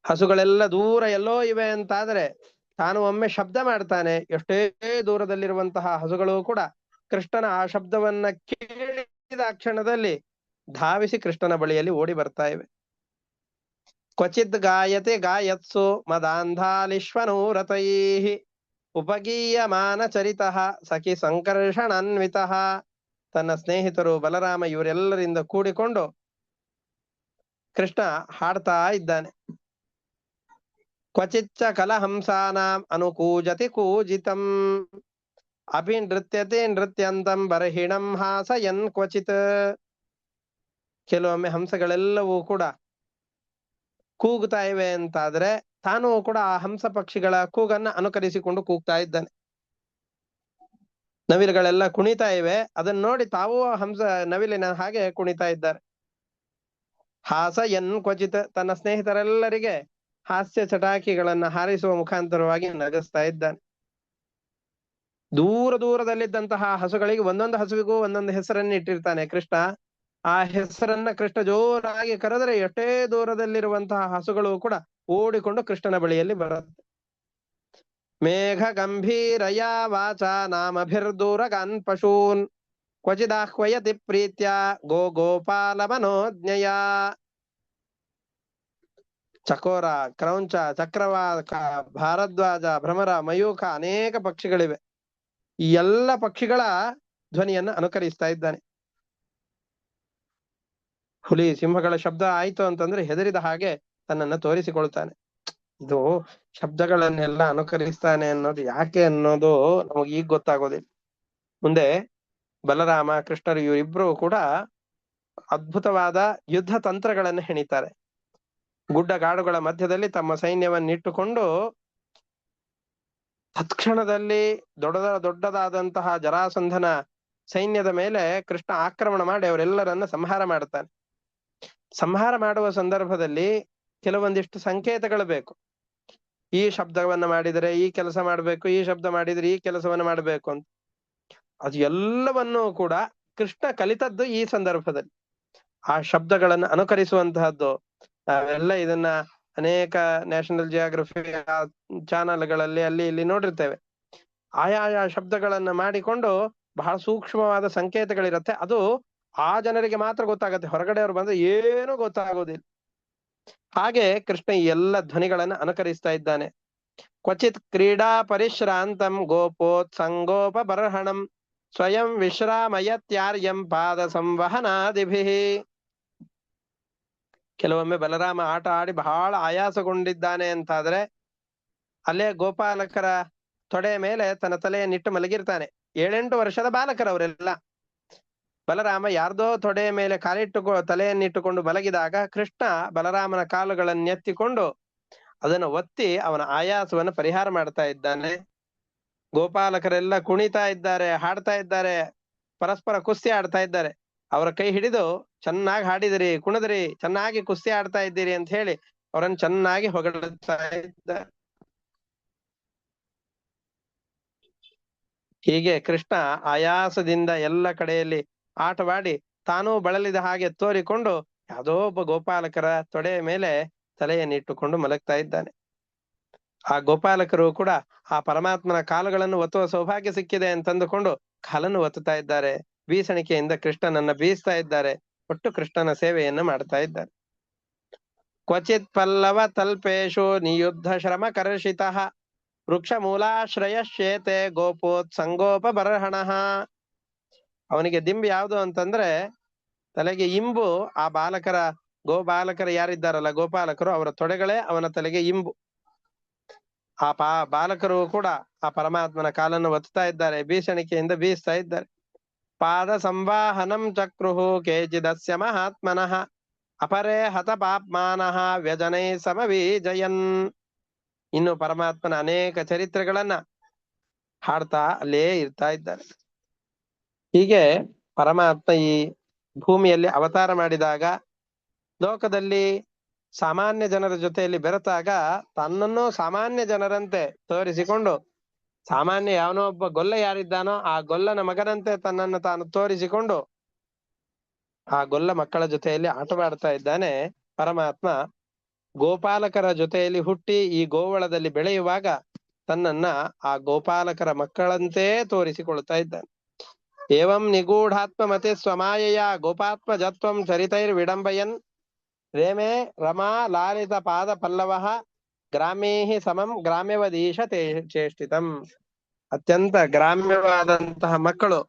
ಹಸುಗಳೆಲ್ಲ ದೂರ ಎಲ್ಲೋ ಇವೆ ಅಂತಾದ್ರೆ ತಾನು ಒಮ್ಮೆ ಶಬ್ದ ಮಾಡ್ತಾನೆ. ಎಷ್ಟೇ ದೂರದಲ್ಲಿರುವಂತಹ ಹಸುಗಳು ಕೂಡ ಕೃಷ್ಣನ ಆ ಶಬ್ದವನ್ನ ಕೇಳಿದ ಕ್ಷಣದಲ್ಲಿ ಧಾವಿಸಿ ಕೃಷ್ಣನ ಬಳಿಯಲ್ಲಿ ಓಡಿ ಬರ್ತಾ ಇವೆ. ಕ್ವಚಿತ್ ಗಾಯತೆ ಗಾಯತ್ಸು ಮದಾಂಧಾಲಿಶ್ವನೂರತೈಃ ಉಪಗೀಯಮಾನ ಚರಿತಃ ಸಖಿ ಸಂಕರ್ಷಣಾನ್ವಿತಃ. ತನ್ನ ಸ್ನೇಹಿತರು ಬಲರಾಮ ಇವರೆಲ್ಲರಿಂದ ಕೂಡಿಕೊಂಡು ಕೃಷ್ಣ ಹಾಡ್ತಾ ಇದ್ದಾನೆ. ಕ್ವಚಿಚ್ಚ ಕಲಹಂಸಾನಾಂ ಅನುಕೂಜತಿ ಕೂಜಿತಂ ಅಪಿ ನೃತ್ಯತೆ ನೃತ್ಯಂತಂ ಬರ್ಹಿಣಂ ಹಾಸಯನ್ ಕ್ವಚಿತ್. ಕೆಲವೊಮ್ಮೆ ಹಂಸಗಳೆಲ್ಲವೂ ಕೂಡ ಕೂಗುತ್ತಾ ಇವೆ ಅಂತಾದ್ರೆ ತಾನು ಕೂಡ ಆ ಹಂಸ ಪಕ್ಷಿಗಳ ಕೂಗನ್ನ ಅನುಕರಿಸಿಕೊಂಡು ಕೂಗ್ತಾ ಇದ್ದಾನೆ. ನವಿಲುಗಳೆಲ್ಲ ಕುಣಿತಾ ಇವೆ, ಅದನ್ನ ನೋಡಿ ತಾವೂ ಹಂಸ ನವಿಲಿನ ಹಾಗೆ ಕುಣಿತಾ ಇದ್ದಾರೆ. ಹಾಸಯನ್ ಕ್ವಚಿತ್, ತನ್ನ ಸ್ನೇಹಿತರೆಲ್ಲರಿಗೆ ಹಾಸ್ಯ ಚಟಾಕಿಗಳನ್ನ ಹಾರಿಸುವ ಮುಖಾಂತರವಾಗಿ ನಗಿಸ್ತಾ ಇದ್ದಾನೆ. ದೂರ ದೂರದಲ್ಲಿದ್ದಂತಹ ಹಸುಗಳಿಗೆ ಒಂದೊಂದು ಹಸುವಿಗೂ ಒಂದೊಂದು ಹೆಸರನ್ನ ಇಟ್ಟಿರ್ತಾನೆ ಕೃಷ್ಣ. ಆ ಹೆಸರನ್ನ ಕೃಷ್ಣ ಜೋರಾಗಿ ಕರೆದರೆ ಎಷ್ಟೇ ದೂರದಲ್ಲಿರುವಂತಹ ಹಸುಗಳು ಕೂಡ ಓಡಿಕೊಂಡು ಕೃಷ್ಣನ ಬಳಿಯಲ್ಲಿ ಬರುತ್ತೆ. ಮೇಘ ಗಂಭೀರಯ ವಾಚ ನಾಮಭಿರ್ದೂರಗಾನ್ ಪಶೂನ್ ಕ್ವಚಿದಾಹ್ವಯತಿ ಪ್ರೀತ್ಯ ಗೋ ಗೋಪಾಲ ಮನೋಜ್ಞಯ. ಚಕೋರ, ಕ್ರೌಂಚ, ಚಕ್ರವಾಕ, ಭಾರದ್ವಾಜ, ಭ್ರಮರ, ಮಯೂಖ ಅನೇಕ ಪಕ್ಷಿಗಳಿವೆ. ಈ ಎಲ್ಲ ಪಕ್ಷಿಗಳ ಧ್ವನಿಯನ್ನ ಅನುಕರಿಸ್ತಾ ಇದ್ದಾನೆ. ಹುಲಿ ಸಿಂಹಗಳ ಶಬ್ದ ಆಯ್ತು ಅಂತಂದ್ರೆ ಹೆದರಿದ ಹಾಗೆ ತನ್ನನ್ನ ತೋರಿಸಿಕೊಳ್ತಾನೆ. ಇದು ಶಬ್ದಗಳನ್ನೆಲ್ಲ ಅನುಕರಿಸ್ತಾನೆ ಅನ್ನೋದು ಯಾಕೆ ಅನ್ನೋದು ನಮಗೆ ಈಗ ಗೊತ್ತಾಗೋದಿಲ್ಲ. ಮುಂದೆ ಬಲರಾಮ ಕೃಷ್ಣರು ಇವರಿಬ್ರು ಕೂಡ ಅದ್ಭುತವಾದ ಯುದ್ಧ ತಂತ್ರಗಳನ್ನು ಹೆಣಿತಾರೆ. ಗುಡ್ಡಗಾಡುಗಳ ಮಧ್ಯದಲ್ಲಿ ತಮ್ಮ ಸೈನ್ಯವನ್ನಿಟ್ಟುಕೊಂಡು ತತ್ಕ್ಷಣದಲ್ಲಿ ದೊಡ್ಡದಾದಂತಹ ಜರಾಸಂಧನ ಸೈನ್ಯದ ಮೇಲೆ ಕೃಷ್ಣ ಆಕ್ರಮಣ ಮಾಡಿ ಅವರೆಲ್ಲರನ್ನ ಸಂಹಾರ ಮಾಡ್ತಾನೆ. ಸಂಹಾರ ಮಾಡುವ ಸಂದರ್ಭದಲ್ಲಿ ಕೆಲವೊಂದಿಷ್ಟು ಸಂಕೇತಗಳು ಬೇಕು. ಈ ಶಬ್ದವನ್ನ ಮಾಡಿದರೆ ಈ ಕೆಲಸ ಮಾಡ್ಬೇಕು, ಈ ಶಬ್ದ ಮಾಡಿದ್ರೆ ಈ ಕೆಲಸವನ್ನ ಮಾಡ್ಬೇಕು ಅಂತ. ಅದು ಎಲ್ಲವನ್ನೂ ಕೂಡ ಕೃಷ್ಣ ಕಲಿತದ್ದು ಈ ಸಂದರ್ಭದಲ್ಲಿ. ಆ ಶಬ್ದಗಳನ್ನು ಅನುಕರಿಸುವಂತಹದ್ದು ನಾವೆಲ್ಲ ಇದನ್ನ ಅನೇಕ ನ್ಯಾಷನಲ್ ಜಿಯೋಗ್ರಫಿ ಚಾನಲ್ಗಳಲ್ಲಿ ಅಲ್ಲಿ ಇಲ್ಲಿ ನೋಡಿರ್ತೇವೆ. ಆಯಾ ಶಬ್ದಗಳನ್ನ ಮಾಡಿಕೊಂಡು ಬಹಳ ಸೂಕ್ಷ್ಮವಾದ ಸಂಕೇತಗಳಿರತ್ತೆ. ಅದು ಆ ಜನರಿಗೆ ಮಾತ್ರ ಗೊತ್ತಾಗತ್ತೆ, ಹೊರಗಡೆಯವರು ಬಂದ್ರೆ ಏನೂ ಗೊತ್ತಾಗೋದಿಲ್ಲ. ಹಾಗೆ ಕೃಷ್ಣ ಈ ಎಲ್ಲ ಧ್ವನಿಗಳನ್ನ ಅನುಕರಿಸ್ತಾ ಇದ್ದಾನೆ. ಕ್ವಚಿತ್ ಕ್ರೀಡಾ ಪರಿಶ್ರಾಂತಂ ಗೋಪೋತ್ಸಂಗೋಪ ಬರ್ಹಣಂ ಸ್ವಯಂ ವಿಶ್ರಾಮಯತ್ಯಾರ್ಯಂ ಪಾದ ಸಂವಹನಾದಿಭಿ. ಕೆಲವೊಮ್ಮೆ ಬಲರಾಮ ಆಟ ಆಡಿ ಬಹಳ ಆಯಾಸಗೊಂಡಿದ್ದಾನೆ ಅಂತಾದ್ರೆ ಅಲ್ಲೇ ಗೋಪಾಲಕರ ತೊಡೆ ಮೇಲೆ ತನ್ನ ತಲೆಯನ್ನಿಟ್ಟು ಮಲಗಿರ್ತಾನೆ. 7-8 ವರ್ಷದ ಬಾಲಕರವರೆಲ್ಲ. ಬಲರಾಮ ಯಾರ್ದೋ ತೊಡೆಯ ಮೇಲೆ ತಲೆಯನ್ನಿಟ್ಟುಕೊಂಡು ಮಲಗಿದಾಗ ಕೃಷ್ಣ ಬಲರಾಮನ ಕಾಲುಗಳನ್ನೆತ್ತಿಕೊಂಡು ಅದನ್ನು ಒತ್ತಿ ಅವನ ಆಯಾಸವನ್ನು ಪರಿಹಾರ ಮಾಡ್ತಾ ಇದ್ದಾನೆ. ಗೋಪಾಲಕರೆಲ್ಲ ಕುಣಿತಾ ಇದ್ದಾರೆ, ಹಾಡ್ತಾ ಇದ್ದಾರೆ, ಪರಸ್ಪರ ಕುಸ್ತಿ ಆಡ್ತಾ ಇದ್ದಾರೆ. ಅವರ ಕೈ ಹಿಡಿದು ಚೆನ್ನಾಗಿ ಹಾಡಿದಿರಿ, ಕುಣಿದ್ರಿ, ಚೆನ್ನಾಗಿ ಕುಸ್ತಿ ಆಡ್ತಾ ಇದ್ದೀರಿ ಅಂತ ಹೇಳಿ ಅವರನ್ನು ಚೆನ್ನಾಗಿ ಹೊಗಳುತ್ತಾ ಇದ್ದಾರೆ. ಹೀಗೆ ಕೃಷ್ಣ ಆಯಾಸದಿಂದ ಎಲ್ಲ ಕಡೆಯಲ್ಲಿ ಆಟವಾಡಿ ತಾನೂ ಬಳಲಿದ ಹಾಗೆ ತೋರಿಕೊಂಡು ಯಾವುದೋ ಒಬ್ಬ ಗೋಪಾಲಕರ ತೊಡೆಯ ಮೇಲೆ ತಲೆಯನ್ನಿಟ್ಟುಕೊಂಡು ಮಲಗ್ತಾ ಇದ್ದಾನೆ. ಆ ಗೋಪಾಲಕರು ಕೂಡ ಆ ಪರಮಾತ್ಮನ ಕಾಲುಗಳನ್ನು ಒತ್ತುವ ಸೌಭಾಗ್ಯ ಸಿಕ್ಕಿದೆ ಅಂತಂದುಕೊಂಡು ಕಾಲನ್ನು ಒತ್ತುತ್ತಾ ಇದ್ದಾರೆ. ಬೀಸಣಿಕೆಯಿಂದ ಕೃಷ್ಣನನ್ನ ಬೀಸ್ತಾ ಇದ್ದಾರೆ. ಒಟ್ಟು ಕೃಷ್ಣನ ಸೇವೆಯನ್ನ ಮಾಡ್ತಾ ಇದ್ದಾರೆ. ಕ್ವಚಿತ್ ಪಲ್ಲವ ತಲ್ಪೇಶು ನಿಯುದ್ಧ ಶ್ರಮ ಕರ್ಷಿತಃ ವೃಕ್ಷ ಮೂಲಾಶ್ರಯಶ್ಯೇತೆ ಗೋಪೋತ್ಸಂಗೋಪ ಬರ್ಹಣಃ. ಅವನಿಗೆ ದಿಂಬು ಯಾವುದು ಅಂತಂದ್ರೆ ತಲೆಗೆ ಇಂಬು. ಆ ಗೋಪಾಲಕರು ಯಾರಿದ್ದಾರಲ್ಲ ಗೋಪಾಲಕರು, ಅವರ ತೊಡೆಗಳೇ ಅವನ ತಲೆಗೆ ಇಂಬು. ಆ ಬಾಲಕರು ಕೂಡ ಆ ಪರಮಾತ್ಮನ ಕಾಲನ್ನು ಒತ್ತುತ್ತಾ ಇದ್ದಾರೆ, ಬೀಸಣಿಕೆಯಿಂದ ಬೀಸ್ತಾ ಇದ್ದಾರೆ. ಪಾದ ಸಂವಾಹನಂ ಚಕ್ರುಹು ಕೇಚಿದಸ್ಯ ಮಹಾತ್ಮನಃ ಅಪರೇ ಹತ ಪಾಪ್ಮಾನಃ ವ್ಯಜನೈ ಸಮವಿಜಯನ್. ಇನ್ನು ಪರಮಾತ್ಮನ ಅನೇಕ ಚರಿತ್ರೆಗಳನ್ನ ಹಾಡ್ತಾ ಅಲ್ಲೇ ಇರ್ತಾ ಇದ್ದಾರೆ. ಹೀಗೆ ಪರಮಾತ್ಮ ಈ ಭೂಮಿಯಲ್ಲಿ ಅವತಾರ ಮಾಡಿದಾಗ ಲೋಕದಲ್ಲಿ ಸಾಮಾನ್ಯ ಜನರ ಜೊತೆಯಲ್ಲಿ ಬೆರೆತಾಗ ತನ್ನನ್ನು ಸಾಮಾನ್ಯ ಜನರಂತೆ ತೋರಿಸಿಕೊಂಡು, ಸಾಮಾನ್ಯ ಯಾವನೋ ಒಬ್ಬ ಗೊಲ್ಲ ಯಾರಿದ್ದಾನೋ ಆ ಗೊಲ್ಲನ ಮಗನಂತೆ ತನ್ನನ್ನು ತಾನು ತೋರಿಸಿಕೊಂಡು ಆ ಗೊಲ್ಲ ಮಕ್ಕಳ ಜೊತೆಯಲ್ಲಿ ಆಟವಾಡ್ತಾ ಇದ್ದಾನೆ. ಪರಮಾತ್ಮ ಗೋಪಾಲಕರ ಜೊತೆಯಲ್ಲಿ ಹುಟ್ಟಿ ಈ ಗೋವಳದಲ್ಲಿ ಬೆಳೆಯುವಾಗ ತನ್ನನ್ನ ಆ ಗೋಪಾಲಕರ ಮಕ್ಕಳಂತೆ ತೋರಿಸಿಕೊಳ್ತಾ ಇದ್ದಾನೆ. ಏವಂ ನಿಗೂಢಾತ್ಮ ಮತೆ ಸ್ವಮಾಯಯ ಗೋಪಾತ್ಮ ಜತ್ವಂ ಚರಿತೈರ್ ವಿಡಂಬಯನ್ ರೇಮೇ ರಮಾ ಲಾಲಿತ ಪಾದ ಪಲ್ಲವಃ ಗ್ರಾಮೇಹಿ ಸಮಂ ಗ್ರಾಮ್ಯವದೀಶ ಚೇಷ್ಟಿತಂ. ಅತ್ಯಂತ ಗ್ರಾಮ್ಯವಾದಂತಹ ಮಕ್ಕಳು,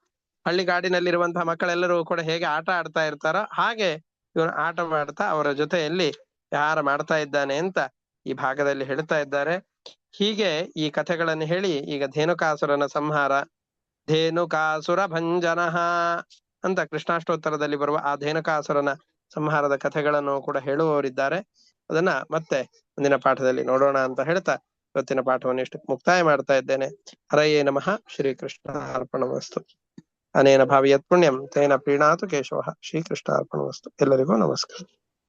ಹಳ್ಳಿಗಾಡಿನಲ್ಲಿರುವಂತಹ ಮಕ್ಕಳೆಲ್ಲರೂ ಕೂಡ ಹೇಗೆ ಆಟ ಆಡ್ತಾ ಇರ್ತಾರೋ ಹಾಗೆ ಇವನು ಆಟ ಮಾಡ್ತಾ ಅವರ ಜೊತೆಯಲ್ಲಿ ವಿಹಾರ ಮಾಡ್ತಾ ಇದ್ದಾನೆ ಅಂತ ಈ ಭಾಗದಲ್ಲಿ ಹೇಳ್ತಾ ಇದ್ದಾರೆ. ಹೀಗೆ ಈ ಕಥೆಗಳನ್ನು ಹೇಳಿ ಈಗ ಧೇನುಕಾಸುರನ ಸಂಹಾರ, ಧೇನುಕಾಸುರ ಭಂಜನಃ ಅಂತ ಕೃಷ್ಣಾಷ್ಟೋತ್ತರದಲ್ಲಿ ಬರುವ ಆ ಧೇನುಕಾಸುರನ ಸಂಹಾರದ ಕಥೆಗಳನ್ನು ಕೂಡ ಹೇಳುವವರಿದ್ದಾರೆ. ಅದನ್ನ ಮತ್ತೆ ಮುಂದಿನ ಪಾಠದಲ್ಲಿ ನೋಡೋಣ ಅಂತ ಹೇಳ್ತಾ ಇವತ್ತಿನ ಪಾಠವನ್ನು ಇಷ್ಟು ಮುಕ್ತಾಯ ಮಾಡ್ತಾ ಇದ್ದೇನೆ. ಹರಯೇ ನಮಃ. ಶ್ರೀಕೃಷ್ಣ ಅರ್ಪಣಮಸ್ತು. ಅನೇನ ಭಾವಿಯತ್ ಪುಣ್ಯಂ ತೇನ ಪ್ರೀಣಾತು ಕೇಶವಃ. ಶ್ರೀಕೃಷ್ಣ ಅರ್ಪಣಮಸ್ತು. ಎಲ್ಲರಿಗೂ ನಮಸ್ಕಾರ.